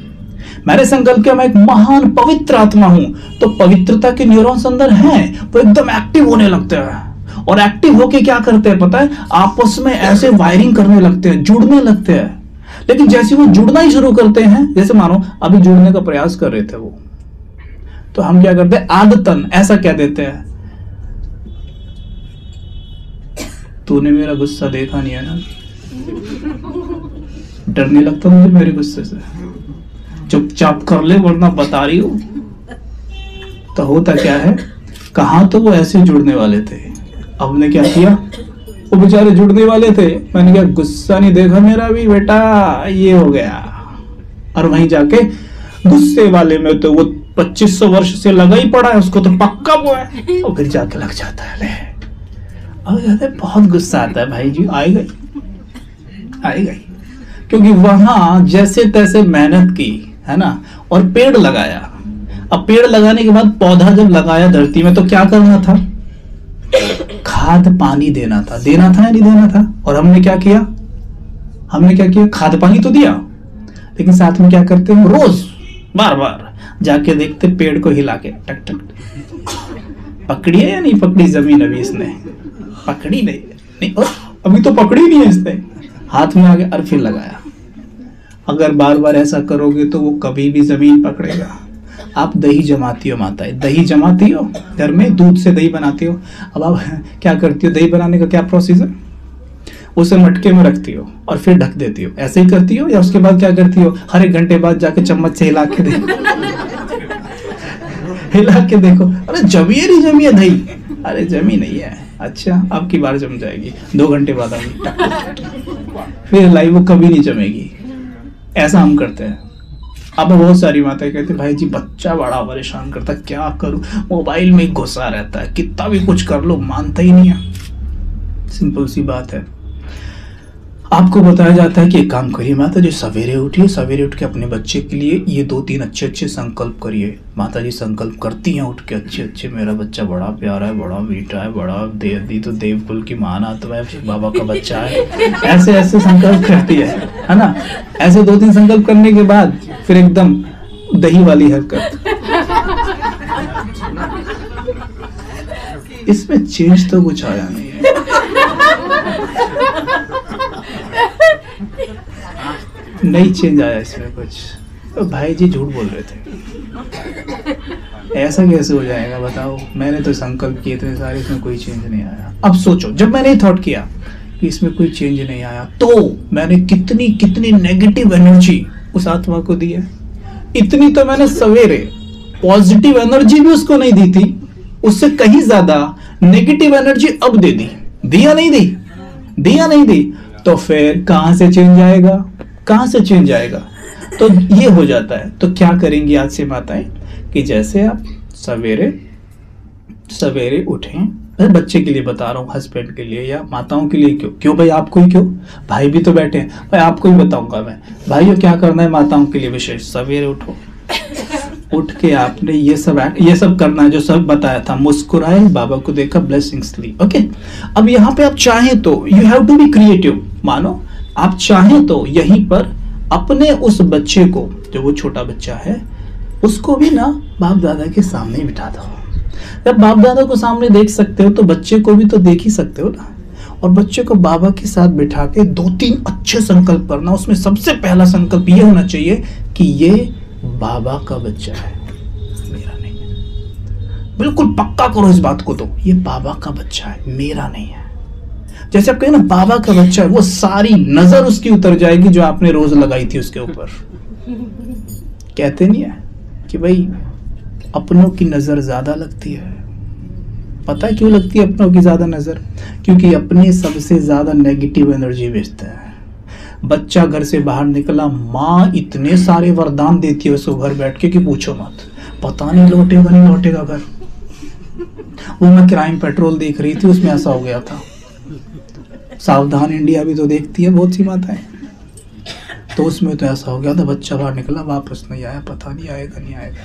मैंने संकल्प किया मैं एक महान पवित्र आत्मा हूं, तो पवित्रता के न्यूरॉन्स अंदर हैं, वो एकदम एक्टिव होने लगते हैं। और एक्टिव होके क्या करते हैं पता है? आपस में ऐसे वायरिंग करने लगते हैं, जुड़ने लगते हैं। लेकिन जैसे वो जुड़ना ही शुरू करते हैं, जैसे मानो अभी जुड़ने का प्रयास कर रहे थे वो, तो हम क्या करते हैं? आदतन ऐसा कह देते हैं, तूने मेरा गुस्सा देखा नहीं है ना? डर नहीं लगता मुझे मेरे गुस्से से? चुपचाप कर ले वरना बता रही हूं। तो होता क्या है, कहां तो वो ऐसे जुड़ने वाले थे, अब ने क्या किया? वो बेचारे जुड़ने वाले थे, मैंने क्या गुस्सा नहीं देखा मेरा भी बेटा, ये हो गया। और वहीं जाके गुस्से वाले में तो वो 2500 वर्ष से लगा ही पड़ा है, उसको तो पक्का वो है, और फिर जाके लग जाता है। ले अब जाते बहुत गुस्सा आता है, भाई जी आएगा ही, क्योंकि वहां जैसे तैसे मेहनत की है ना, और पेड़ लगाया। अब पेड़ लगाने के बाद पौधा जब लगाया धरती में तो क्या करना था? खाद पानी देना था या नहीं देना था? और हमने क्या किया? खाद पानी तो दिया, लेकिन साथ में क्या करते हैं? रोज बार बार जाके देखते पेड़ को हिला के टक टक, पकड़ी है या नहीं पकड़ी जमीन? अभी इसने पकड़ी नहीं, अभी तो पकड़ी नहीं है इसने, हाथ में आ गया और फिर लगाया। अगर बार बार ऐसा करोगे तो वो कभी भी जमीन पकड़ेगा। आप दही जमाती हो माताएं, दही जमाती हो घर में, दूध से दही बनाती हो। अब आप क्या करती हो? दही बनाने का क्या प्रोसेस है? उसे मटके में रखती हो और फिर ढक देती हो, ऐसे ही करती हो? या उसके बाद क्या करती हो? हर 1 घंटे बाद जाके चम्मच से हिला के देखो हिला के देखो, अरे जमी है दही? अरे जमी नहीं है, अच्छा अब की बार जम जाएगी, 2 घंटे बाद आएगी, फिर लाई वो कभी नहीं जमेगी। ऐसा हम करते हैं। अब बहुत सारी माताएं कहती भाई जी बच्चा बड़ा परेशान करता, क्या करूं, मोबाइल में घुसा रहता है, कितना भी कुछ कर लो मानता ही नहीं है। सिंपल सी बात है, आपको बताया जाता है कि एक काम करिए माता जी, सवेरे उठिए, सवेरे उठ के अपने बच्चे के लिए ये 2-3 अच्छे संकल्प करिए। माता जी संकल्प करती हैं उठ के अच्छे, मेरा बच्चा बड़ा प्यारा है, बड़ा मीठा है, बड़ा देवदी तो देवकुल की माना तो है, बाबा का बच्चा है, ऐसे संकल्प करती है ना। ऐसे 2-3 संकल्प करने के बाद फिर एकदम दही वाली हरकत। इसमें चेंज तो कुछ आया नहीं है। नहीं चेंज आया इसमें कुछ। तो भाई जी झूठ बोल रहे थे, ऐसा कैसे हो जाएगा बताओ? मैंने तो संकल्प किए इतने सारे, इसमें कोई चेंज नहीं आया। अब सोचो, जब मैंने थॉट किया कि इसमें कोई चेंज नहीं आया, तो मैंने कितनी नेगेटिव एनर्जी उस आत्मा को दी है। इतनी तो मैंने सवेरे पॉजिटिव एनर्जी भी उसको नहीं दी थी, उससे कहीं ज्यादा नेगेटिव एनर्जी अब दे दी। दिया नहीं दी तो फिर कहां से चेंज आएगा? तो ये हो जाता है। तो क्या करेंगी आज से माताएं कि जैसे आप सवेरे उठें, मैं बच्चे के लिए बता रहा हूँ, हस्बैंड के लिए या माताओं के लिए क्यों भाई आपको ही क्यों, भाई भी तो बैठे हैं, भाई आपको ही बताऊंगा मैं। भाइयों क्या करना है माताओं के लिए विशेष, सवेरे उठ के आपने ये सब करना है जो सब बताया था। मुस्कुराए, बाबा को देखा, ब्लेसिंग्स ली। ओके, अब यहाँ पे आप चाहें तो you have to be creative. मानो आप चाहें तो यहीं पर अपने उस बच्चे को, जो वो छोटा बच्चा है, उसको भी ना बाप दादा के सामने बिठा दो। जब बाप दादा को सामने देख सकते हो तो बच्चे को भी तो देख ही सकते हो ना। और बच्चे को बाबा के साथ बिठा के 2-3 अच्छे संकल्प करना। उसमें सबसे पहला संकल्प ये होना चाहिए कि ये बाबा का बच्चा है, मेरा नहीं है। बिल्कुल पक्का करो इस बात को, तो ये बाबा का बच्चा है, मेरा नहीं है। जैसे आप कहें ना बाबा का बच्चा है, वो सारी नजर उसकी उतर जाएगी जो आपने रोज लगाई थी उसके ऊपर। कहते नहीं है कि भाई अपनों की नजर ज्यादा लगती है। पता है क्यों लगती है अपनों की ज्यादा नजर? क्योंकि अपने सबसे ज्यादा नेगेटिव एनर्जी भेजते हैं। बच्चा घर से बाहर निकला, माँ इतने सारे वरदान देती है उसको घर बैठ के कि पूछो मत, पता नहीं लौटेगा नहीं लौटेगा घर। वो मैं क्राइम पेट्रोल देख रही थी, उसमें ऐसा हो गया था। सावधान इंडिया भी तो देखती है बहुत सी माताएं, तो उसमें तो ऐसा हो गया था, बच्चा बाहर निकला वापस नहीं आया, पता नहीं आएगा नहीं आएगा।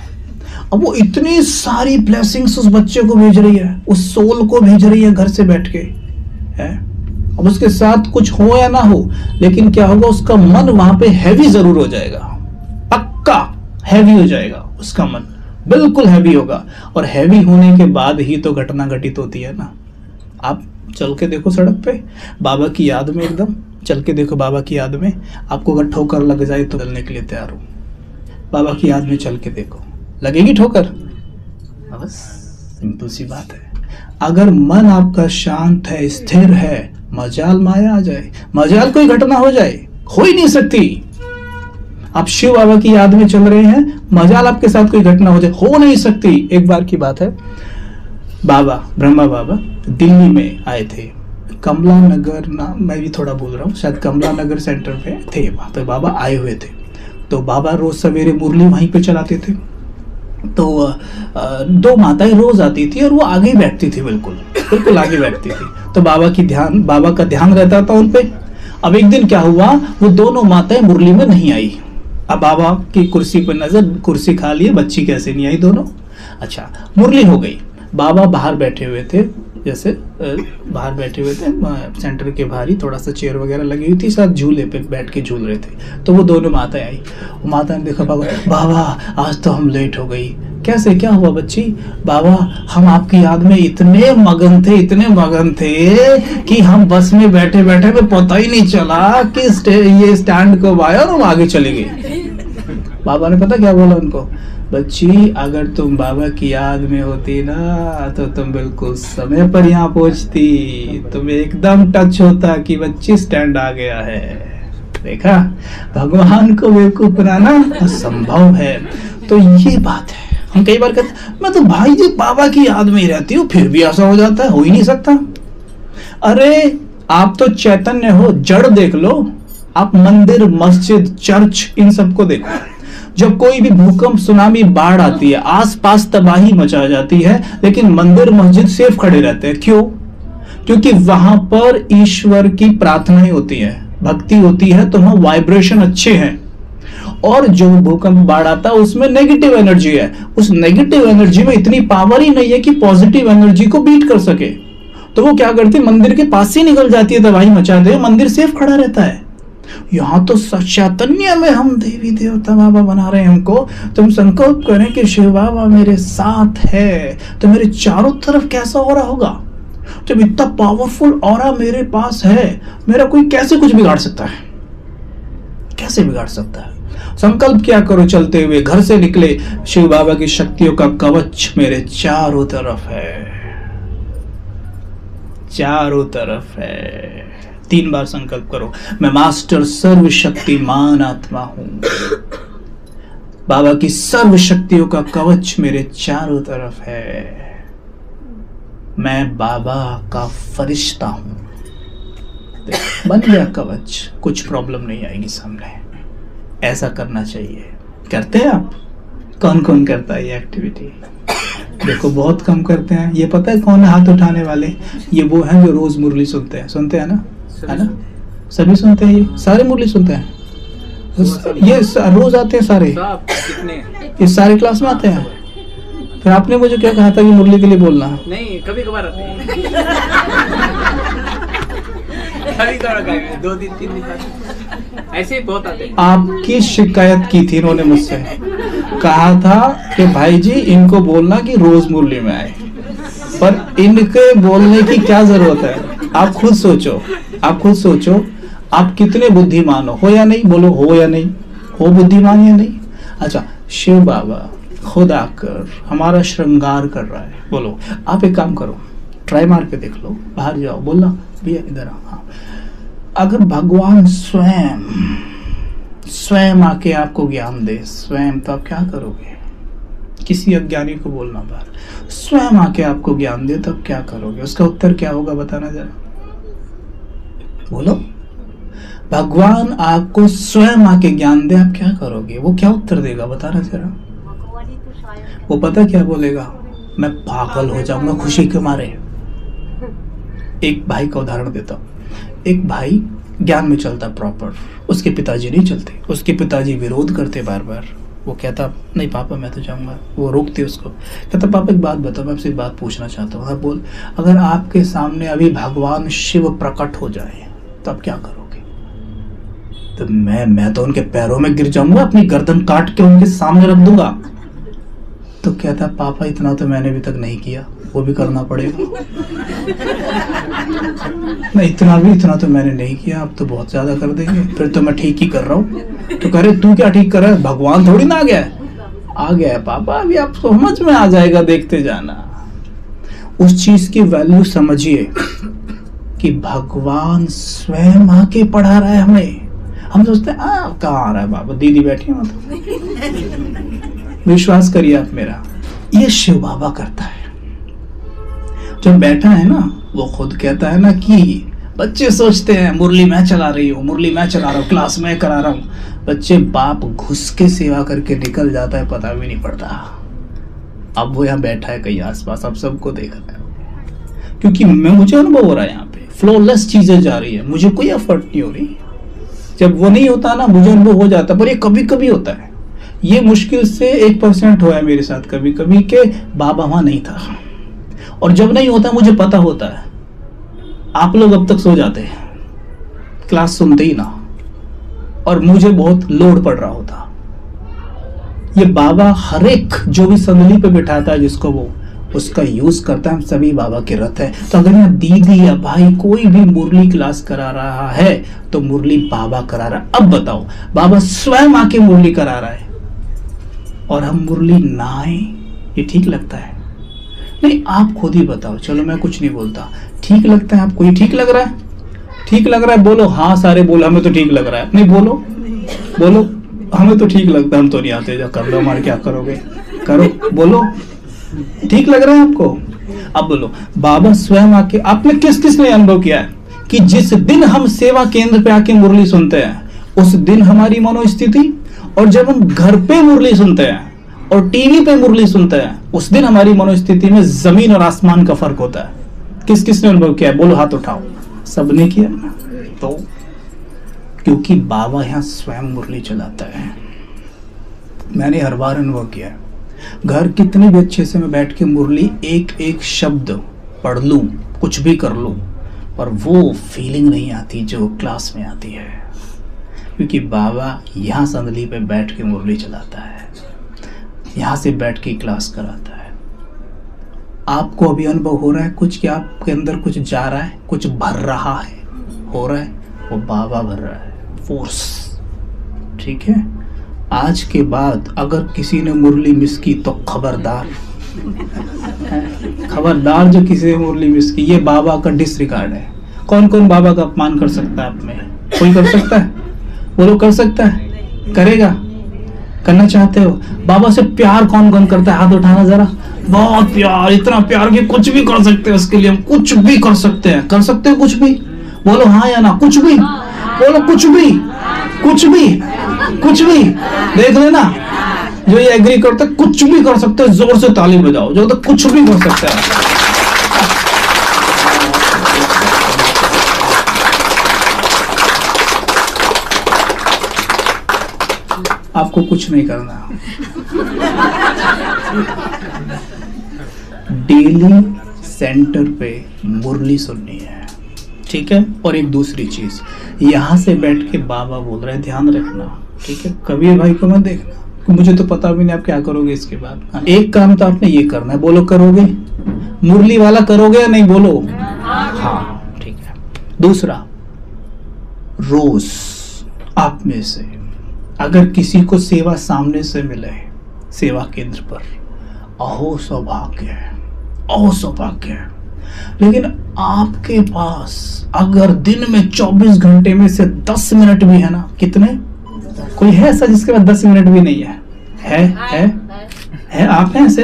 अब वो इतनी सारी ब्लेसिंग्स उस बच्चे को भेज रही है, उस सोल को भेज रही है घर से बैठ के है। अब उसके साथ कुछ हो या ना हो, लेकिन क्या होगा, उसका मन वहां पे हैवी जरूर हो जाएगा, पक्का हैवी हो जाएगा उसका मन, बिल्कुल हैवी होगा। और हैवी होने के बाद ही तो घटना घटित होती है ना। आप चल के देखो सड़क पे, बाबा की याद में, एकदम चल के देखो बाबा की याद में, आपको अगर ठोकर लग जाए तो चलने के लिए तैयार हो। बाबा की याद में चल के देखो, लगेगी ठोकर? बस सिंपल सी बात है। अगर मन आपका शांत है, स्थिर है, मजाल माया आ जाए, मजाल कोई घटना हो जाए, हो ही नहीं सकती। आप शिव बाबा की याद में चल रहे हैं, मजाल आपके साथ कोई घटना हो जाए, हो नहीं सकती। एक बार की बात है, बाबा ब्रह्मा बाबा दिल्ली में आए थे, कमला नगर ना, मैं भी थोड़ा बोल रहा हूँ, शायद कमला नगर सेंटर पे थे, वहां पे बाबा आए हुए थे। तो बाबा रोज सवेरे मुरली वहीं पे चलाते थे। तो 2 माताएं रोज आती थी और वो आगे बैठती थी, बिल्कुल आगे बैठती थी। तो बाबा का ध्यान रहता था उन पे। अब एक दिन क्या हुआ, वो दोनों माताएं मुरली में नहीं आई। अब बाबा की कुर्सी पर नजर, कुर्सी खाली है, बच्ची कैसे नहीं आई दोनों। अच्छा, मुरली हो गई। बाबा बाहर बैठे हुए थे, जैसे बाहर बैठे हुए थे, सेंटर के बाहर ही थोड़ा सा चेयर वगैरह लगी हुई थी, साथ झूले पे बैठ के झूल रहे थे। तो वो दोनों माताएं आई। माता ने देखा, बाबा आज तो हम लेट हो गई। कैसे, क्या हुआ बच्ची? बाबा हम आपकी याद में इतने मगन थे कि हम बस में बैठे बैठे में पता ही नहीं चला कि ये स्टैंड कब आया और हम आगे चले गए। बाबा ने पता क्या बोला उनको? बच्ची अगर तुम बाबा की याद में होती ना तो तुम बिल्कुल समय पर यहाँ पहुंचती। तुम्हें एकदम टच होता कि बच्ची स्टैंड आ गया है। देखा, भगवान को बेवकूफ बनाना असंभव है। तो ये बात है। हम कई बार कहते मैं तो भाई जी बाबा की याद में ही रहती हूँ, फिर भी ऐसा हो जाता है, हो ही नहीं सकता। अरे आप तो चैतन्य हो, जड़ देख लो। आप मंदिर, मस्जिद, चर्च, इन सबको देखो। जब कोई भी भूकंप, सुनामी, बाढ़ आती है, आसपास तबाही मचा जाती है, लेकिन मंदिर, मस्जिद सेफ खड़े रहते हैं। क्यों? क्योंकि वहां पर ईश्वर की प्रार्थनाएं होती है, भक्ति होती है, तो वहां वाइब्रेशन अच्छे हैं। और जो भूकंप, बाढ़ आता है उसमें नेगेटिव एनर्जी है। उस नेगेटिव एनर्जी में इतनी पावर ही नहीं है कि पॉजिटिव एनर्जी को बीट कर सके। तो वो क्या करती है, मंदिर के पास ही निकल जाती है, तबाही मचा दे, मंदिर सेफ खड़ा रहता है। यहाँ तो चैतन्य में हम देवी देवता बाबा बना रहे हैं हमको। तुम संकल्प करें कि शिव बाबा मेरे साथ है, तो मेरे चारों तरफ कैसा हो रहा होगा। जब इतना पावरफुल ऑरा मेरे पास है, मेरा कोई कैसे कुछ बिगाड़ सकता है? कैसे बिगाड़ सकता है? संकल्प क्या करो, चलते हुए घर से निकले, शिव बाबा की शक्तियों का कवच मेरे चारों तरफ है, चारों तरफ है। 3 बार संकल्प करो, मैं मास्टर सर्वशक्तिमान आत्मा हूं। बाबा की सर्व शक्तियों का कवच मेरे चारों तरफ है। मैं बाबा का फरिश्ता हूं। बन गया कवच, कुछ प्रॉब्लम नहीं आएगी सामने। ऐसा करना चाहिए। करते हैं आप? कौन कौन करता है ये एक्टिविटी? देखो बहुत कम करते हैं। ये पता है कौन है हाथ उठाने वाले? ये वो हैं जो रोज मुरली सुनते हैं। सुनते हैं ना? है ना? सभी सुनते हैं, ये सारे मुरली सुनते हैं। ये रोज आते हैं सारे, ये सारे क्लास में आते हैं। फिर आपने मुझे क्या कहा था कि मुरली के लिए बोलना? नहीं, कभी कभार आते हैं। दो दिन 3 दिन ऐसे ही बहुत आते हैं। आपकी शिकायत की थी इन्होंने मुझसे, कहा था कि भाई जी इनको बोलना कि रोज मुरली में आए, पर इनके बोलने की क्या जरूरत है? आप खुद सोचो, आप खुद सोचो, आप कितने बुद्धिमान हो या नहीं? बोलो, हो या नहीं? हो बुद्धिमान या नहीं? अच्छा, शिव बाबा खुद आकर हमारा श्रृंगार कर रहा है। बोलो, आप एक काम करो, ट्राई मार के देख लो, बाहर जाओ, बोलना भैया इधर आओ। हाँ, अगर भगवान स्वयं आके आपको ज्ञान दे, स्वयं, तो आप क्या करोगे? किसी अज्ञानी को बोलना बाहर, स्वयं आके आपको ज्ञान दे तब क्या करोगे? उसका उत्तर क्या होगा बताना जरा, बोलो। भगवान आपको स्वयं आके ज्ञान दे, आप क्या करोगे? वो क्या उत्तर देगा बताना जरा। वो पता क्या बोलेगा? मैं पागल हो जाऊंगा खुशी के मारे। एक भाई का उदाहरण देता हूँ। एक भाई ज्ञान में चलता प्रॉपर, उसके पिताजी नहीं चलते, उसके पिताजी विरोध करते बार बार। वो कहता नहीं पापा मैं तो जाऊंगा, वो रोकते उसको। कहता पापा एक बात बताओ, मैं आपसे एक बात पूछना चाहता हूँ। हाँ बोल। अगर आपके सामने अभी भगवान शिव प्रकट हो जाए तो आप क्या करोगे? तो मैं तो उनके पैरों में गिर जाऊंगा, अपनी गर्दन काट के उनके सामने रख दूंगा। तो कहता पापा इतना तो मैंने अभी तक नहीं किया, वो भी करना पड़ेगा। नहीं इतना तो मैंने नहीं किया, अब तो बहुत ज्यादा कर देंगे, फिर तो मैं ठीक ही कर रहा हूँ। तो कह रहे तू क्या ठीक कर रहा है? भगवान थोड़ी ना आ गया है। आ गया है पापा, अभी आप समझ में आ जाएगा, देखते जाना। उस चीज की वैल्यू समझिए कि भगवान स्वयं आके पढ़ा रहा है हमें। हम सोचते हैं कहाँ आ रहा है बाबा, दीदी बैठी है मतलब। विश्वास करिए आप मेरा, ये शिव बाबा करता है। जब बैठा है ना, वो खुद कहता है ना कि बच्चे सोचते हैं मुरली मैं चला रही हूँ, मुरली मैं चला रहा हूँ, क्लास में करा रहा हूँ। बच्चे बाप घुस के सेवा करके निकल जाता है, पता भी नहीं पड़ता। अब वो यहाँ बैठा है कहीं आसपास, अब सबको देख रहा है, क्योंकि मुझे अनुभव हो रहा है यहाँ पे फ्लोलेस चीजें जा रही है, मुझे कोई एफर्ट नहीं हो रही। जब वो नहीं होता ना मुझे अनुभव हो जाता, पर ये कभी कभी होता है। ये मुश्किल से 1% हुआ है मेरे साथ कभी कभी के बाबा वहां नहीं था। और जब नहीं होता मुझे पता होता है, आप लोग अब तक सो जाते हैं क्लास सुनते ही ना, और मुझे बहुत लोड पड़ रहा होता। ये बाबा हर एक जो भी संदली पे बिठाता है जिसको वो उसका यूज करता है। हम सभी बाबा के रथ है। तो अगर यहाँ दीदी या भाई कोई भी मुरली क्लास करा रहा है तो मुरली बाबा करा रहा है। अब बताओ, बाबा स्वयं आके मुरली करा रहा है और हम मुरली ना आए, ये ठीक लगता है? नहीं, आप खुद ही बताओ। चलो मैं कुछ नहीं बोलता, ठीक लगता है आपको? ये ठीक लग रहा है? ठीक लग रहा है बोलो हाँ, सारे बोलो हमें तो ठीक लग रहा है। नहीं बोलो, बोलो हमें तो ठीक लगता है, हम तो नहीं आते, जो कर लो हमारे, क्या करोगे करो, बोलो ठीक लग रहा है आपको? अब बोलो, बाबा स्वयं आके, आपने किस किस ने अनुभव किया है कि जिस दिन हम सेवा केंद्र पे आके मुरली सुनते हैं उस दिन हमारी मनोस्थिति, और जब हम घर पे मुरली सुनते हैं और टीवी पे मुरली सुनते हैं उस दिन हमारी मनोस्थिति में जमीन और आसमान का फर्क होता है। किस किस ने अनुभव किया है? बोलो हाथ उठाओ। सबने किया ना? तो क्योंकि बाबा यहाँ स्वयं मुरली चलाता है। मैंने हर बार अनुभव किया है। घर कितने भी अच्छे से मैं बैठ के मुरली एक एक शब्द पढ़ लूं, कुछ भी कर लूं, पर वो फीलिंग नहीं आती जो क्लास में आती है, क्योंकि बाबा यहाँ संदली पे बैठ के मुरली चलाता है, यहाँ से बैठ के क्लास कराता है। आपको अभी अनुभव हो रहा है कुछ कि आपके अंदर कुछ जा रहा है, कुछ भर रहा है, हो रहा है, वो बाबा भर रहा है, फोर्स। ठीक है, आज के बाद अगर किसी ने मुरली मिस की तो खबरदार, खबरदार जो किसी ने मुरली मिस की, ये बाबा का डिसरिगार्ड है। कौन कौन बाबा का अपमान कर सकता है? आप में कोई कर सकता है? बोलो कर सकता है? करेगा? करना चाहते हो? बाबा से प्यार कौन कौन करता है? हाथ उठाना जरा। बहुत प्यार, इतना प्यार कि कुछ भी कर सकते हैं उसके लिए, हम कुछ भी कर सकते हैं। कर सकते हो कुछ भी? बोलो हाँ या ना। कुछ भी बोलो, कुछ भी, कुछ भी, कुछ भी। देख लेना जो ये एग्री करते हैं, कुछ भी कर सकते हैं। जोर से ताली बजाओ जो तो कुछ भी कर सकते हैं। आपको कुछ नहीं करना, डेली सेंटर पे मुरली सुननी है। ठीक है, और एक दूसरी चीज, यहां से बैठ के बाबा बोल रहे हैं, ध्यान रखना। ठीक है, कबीर भाई को मत देखना, मुझे तो पता भी नहीं आप क्या करोगे इसके बाद। एक काम तो आपने ये करना है, बोलो करोगे? मुरली वाला करोगे या नहीं? बोलो हाँ। ठीक है, दूसरा, रोज आप में से अगर किसी को सेवा सामने से मिले सेवा केंद्र पर, अहो सौभाग्य है, अहो सौभाग्य है। लेकिन आपके पास अगर दिन में 24 घंटे में से 10 मिनट भी है ना, कितने? कोई है ऐसा जिसके पास 10 मिनट भी नहीं है? है आप हैं ऐसे?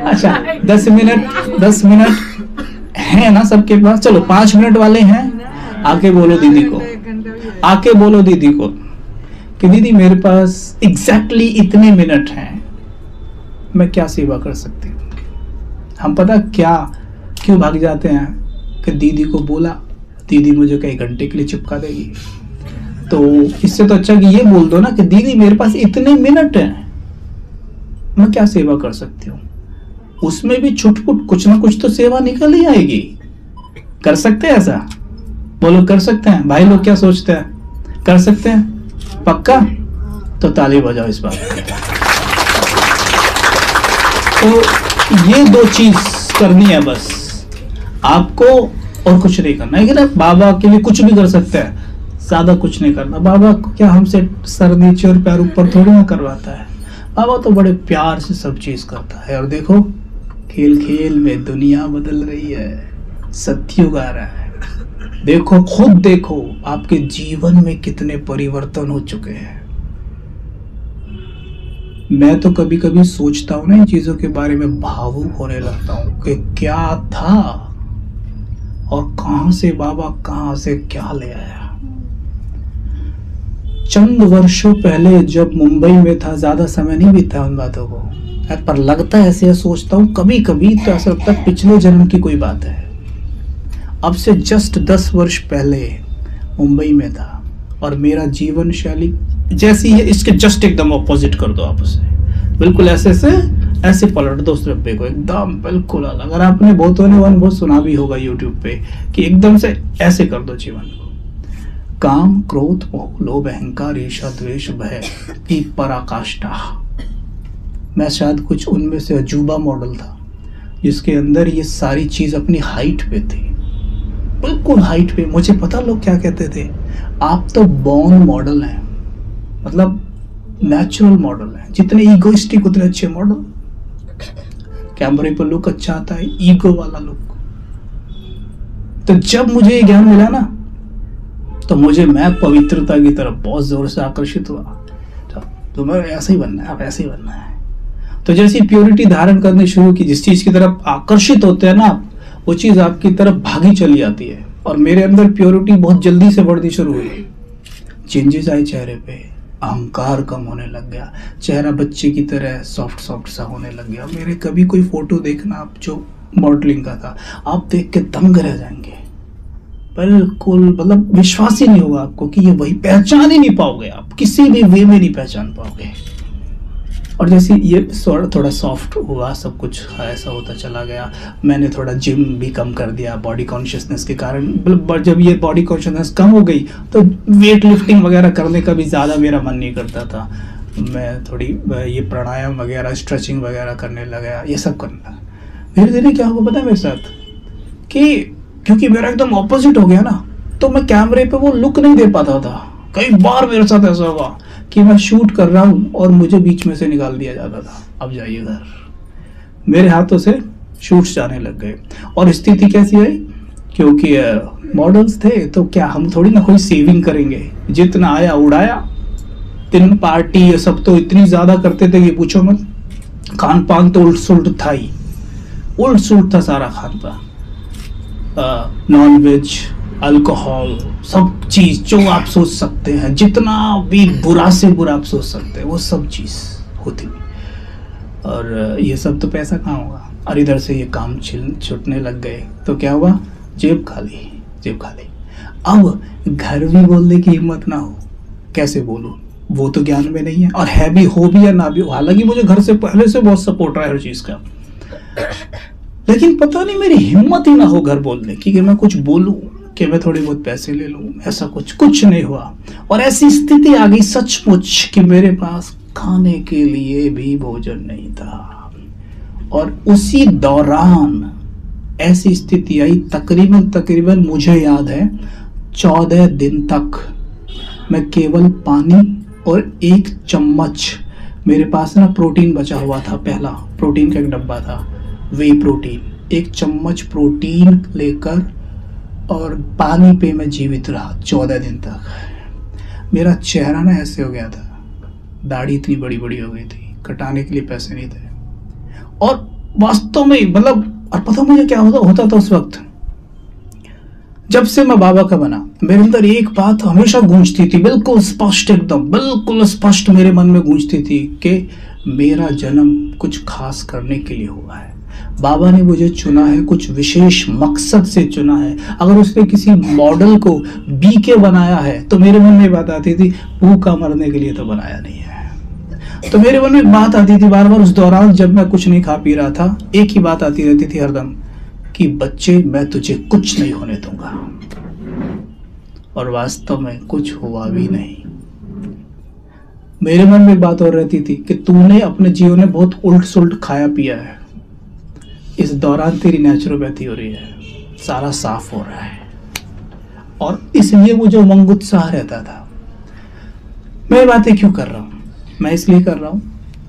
अच्छा, 10 मिनट है ना सबके पास? चलो 5 मिनट वाले हैं, आके बोलो दीदी को, आके बोलो दीदी को कि दीदी मेरे पास एग्जैक्टली इतने मिनट हैं, मैं क्या सेवा कर सकती हूँ? हम पता क्या क्यों भाग जाते हैं कि दीदी को बोला, दीदी मुझे कई घंटे के लिए चिपका देगी। तो इससे तो अच्छा कि ये बोल दो ना कि दीदी मेरे पास इतने मिनट हैं, मैं क्या सेवा कर सकती हूँ? उसमें भी छुटपुट कुछ ना कुछ तो सेवा निकल ही आएगी। कर सकते हैं ऐसा? बोलो कर सकते हैं? भाई लोग क्या सोचते हैं? कर सकते हैं पक्का? तो ताली बजाओ इस बात। तो ये 2 चीज करनी है बस आपको, और कुछ नहीं करना है। कि ना बाबा के लिए कुछ भी कर सकते हैं, ज्यादा कुछ नहीं करना। बाबा को क्या हमसे सर नीचे और पैर ऊपर थोड़ी ना करवाता है। बाबा तो बड़े प्यार से सब चीज करता है। और देखो खेल खेल में दुनिया बदल रही है, सत्युग आ रहा है। देखो, खुद देखो आपके जीवन में कितने परिवर्तन हो चुके हैं। मैं तो कभी कभी सोचता हूँ ना इन चीजों के बारे में, भावुक होने लगता हूँ कि क्या था और कहां से बाबा कहां से क्या ले आया। चंद वर्षों पहले जब मुंबई में था, ज्यादा समय नहीं बीता उन बातों को, पर लगता है ऐसे, सोचता हूँ कभी कभी तो ऐसा लगता है पिछले जन्म की कोई बात है। अब से जस्ट 10 वर्ष पहले मुंबई में था, और मेरा जीवन शैली जैसी है इसके जस्ट एकदम ऑपोजिट कर दो आप उसे, बिल्कुल ऐसे पलट दो उस डब्बे को, एकदम बिल्कुल अलग। अगर आपने बहुतों ने वन बहुत सुना भी होगा यूट्यूब पे कि एकदम से ऐसे कर दो जीवन को। काम, क्रोध, मोह, लोभ, अहंकार, ईर्ष्या, द्वेष, भय की पराकाष्ठा। मैं शायद कुछ उनमें से अजूबा मॉडल था जिसके अंदर ये सारी चीज अपनी हाइट पे थी, बिल्कुल हाइट पे। मुझे पता लोग क्या कहते थे, आप तो बॉर्न मॉडल हैं, मतलब नेचुरल मॉडल हैं, जितने ईगोइस्टिक उतने अच्छे मॉडल। कैमरे पर लुक अच्छा आता है, ईगो वाला लुक। तो जब मुझे ये ज्ञान मिला ना, तो मैं पवित्रता की तरफ बहुत जोर से आकर्षित हुआ। तो मैं ऐसे ही बनना है, अब ऐसे ही बनना है। तो जैसी प्योरिटी धारण करनी शुरू की, जिस चीज की तरफ आकर्षित होते हैं ना आप, वो चीज आपकी तरफ भागी चली आती है। और मेरे अंदर प्योरिटी बहुत जल्दी से बढ़नी शुरू हुई। चेंजेस आए चेहरे पे, अहंकार कम होने लग गया, चेहरा बच्चे की तरह सॉफ्ट सा होने लग गया। मेरे कभी कोई फोटो देखना आप जो मॉडलिंग का था, आप देख के दंग रह जाएंगे, बिल्कुल मतलब विश्वास ही नहीं होगा आपको कि ये वही, पहचान ही नहीं पाओगे आप, किसी भी वे में नहीं पहचान पाओगे। और जैसे ये थोड़ा सॉफ्ट हुआ, सब कुछ ऐसा होता चला गया। मैंने थोड़ा जिम भी कम कर दिया बॉडी कॉन्शियसनेस के कारण। जब ये बॉडी कॉन्शियसनेस कम हो गई तो वेट लिफ्टिंग वगैरह करने का भी ज़्यादा मेरा मन नहीं करता था। मैं थोड़ी ये प्राणायाम वगैरह, स्ट्रेचिंग वगैरह करने लगा, ये सब करना। धीरे धीरे क्या हुआ पता है मेरे साथ, कि क्योंकि मेरा एकदम ऑपोजिट हो गया ना, तो मैं कैमरे पे वो लुक नहीं दे पाता था। कई बार मेरे साथ ऐसा हुआ कि मैं शूट कर रहा हूँ और मुझे बीच में से निकाल दिया जाता था, अब जाइए घर। मेरे हाथों से शूट्स जाने लग गए। और स्थिति कैसी आई, क्योंकि मॉडल्स थे तो क्या हम थोड़ी ना कोई सेविंग करेंगे, जितना आया उड़ाया। दिन पार्टी ये सब तो इतनी ज्यादा करते थे कि पूछो मत। खान पान तो उल्ट सुल्ट था ही, उल्ट सुल्ट था सारा खान पान। नॉन वेज, अल्कोहल, सब चीज जो आप सोच सकते हैं, जितना भी बुरा से बुरा आप सोच सकते हैं, वो सब चीज होती। और ये सब तो पैसा कहाँ होगा। और इधर से ये काम छूटने लग गए तो क्या हुआ, जेब खाली, जेब खाली। अब घर भी बोलने की हिम्मत ना हो, कैसे बोलूं, वो तो ज्ञान में नहीं है। और है भी, हो भी या ना भी हो, हालांकि मुझे घर से पहले से बहुत सपोर्ट रहा है हर चीज का, लेकिन पता नहीं मेरी हिम्मत ही ना हो घर बोलने की, कि मैं कुछ बोलूं, कि मैं थोड़े बहुत पैसे ले लूं। ऐसा कुछ नहीं हुआ। और ऐसी स्थिति आ गई सचमुच कि मेरे पास खाने के लिए भी भोजन नहीं था। और उसी दौरान ऐसी स्थिति आई, तकरीबन मुझे याद है 14 दिन तक मैं केवल पानी और 1 चम्मच, मेरे पास ना प्रोटीन बचा हुआ था, पहला प्रोटीन का एक डब्बा था, वे प्रोटीन, 1 चम्मच प्रोटीन लेकर और पानी पे मैं जीवित रहा 14 दिन तक। मेरा चेहरा ना ऐसे हो गया था, दाढ़ी इतनी बड़ी बड़ी हो गई थी, कटाने के लिए पैसे नहीं थे। और वास्तव में मतलब, और पता मुझे क्या होता था उस वक्त, जब से मैं बाबा का बना, मेरे अंदर एक बात हमेशा गूंजती थी, बिल्कुल स्पष्ट, एकदम बिल्कुल स्पष्ट मेरे मन में गूंजती थी कि मेरा जन्म कुछ खास करने के लिए हुआ है। बाबा ने मुझे चुना है, कुछ विशेष मकसद से चुना है। अगर उसने किसी मॉडल को बीके बनाया है तो मेरे मन में बात आती थी, भूखा मरने के लिए तो बनाया नहीं है। तो मेरे मन में बात आती थी बार बार उस दौरान, जब मैं कुछ नहीं खा पी रहा था, एक ही बात आती रहती थी हरदम, कि बच्चे मैं तुझे कुछ नहीं होने दूंगा। और वास्तव में कुछ हुआ भी नहीं। मेरे मन में एक बात और रहती थी कि तूने अपने जीवन में बहुत उल्ट सुल्ट खाया पिया है, इस दौरान तेरी नेचुरोपैथी हो रही है, सारा साफ हो रहा है। और इसलिए मुझे उमंग उत्साह रहता था। मैं बातें क्यों कर रहा हूं, मैं इसलिए कर रहा हूं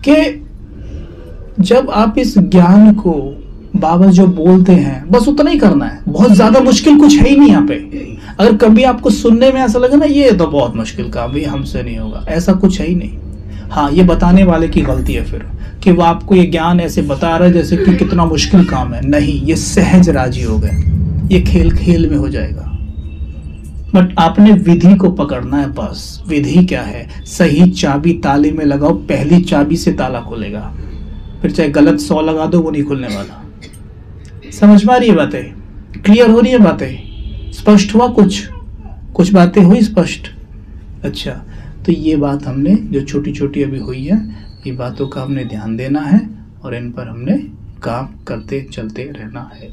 कि जब आप इस ज्ञान को, बाबा जो बोलते हैं बस उतना ही करना है, बहुत ज्यादा मुश्किल कुछ है ही नहीं यहाँ पे। अगर कभी आपको सुनने में ऐसा लगे ना ये तो बहुत मुश्किल काम है, हमसे नहीं होगा, ऐसा कुछ है ही नहीं। हाँ, ये बताने वाले की गलती है फिर, कि वो आपको ये ज्ञान ऐसे बता रहा है जैसे कि कितना मुश्किल काम है। नहीं, ये सहज राजी हो गए, ये खेल खेल में हो जाएगा। बट आपने विधि को पकड़ना है बस। विधि क्या है, सही चाबी ताले में लगाओ, पहली चाबी से ताला खुलेगा, फिर चाहे गलत 100 लगा दो वो नहीं खुलने वाला। समझ में आ रही है बातें, क्लियर हो रही है बातें, स्पष्ट हुआ कुछ कुछ बातें हुई स्पष्ट? अच्छा, तो ये बात हमने जो छोटी छोटी अभी हुई है, ये बातों का हमने ध्यान देना है और इन पर हमने काम करते चलते रहना है।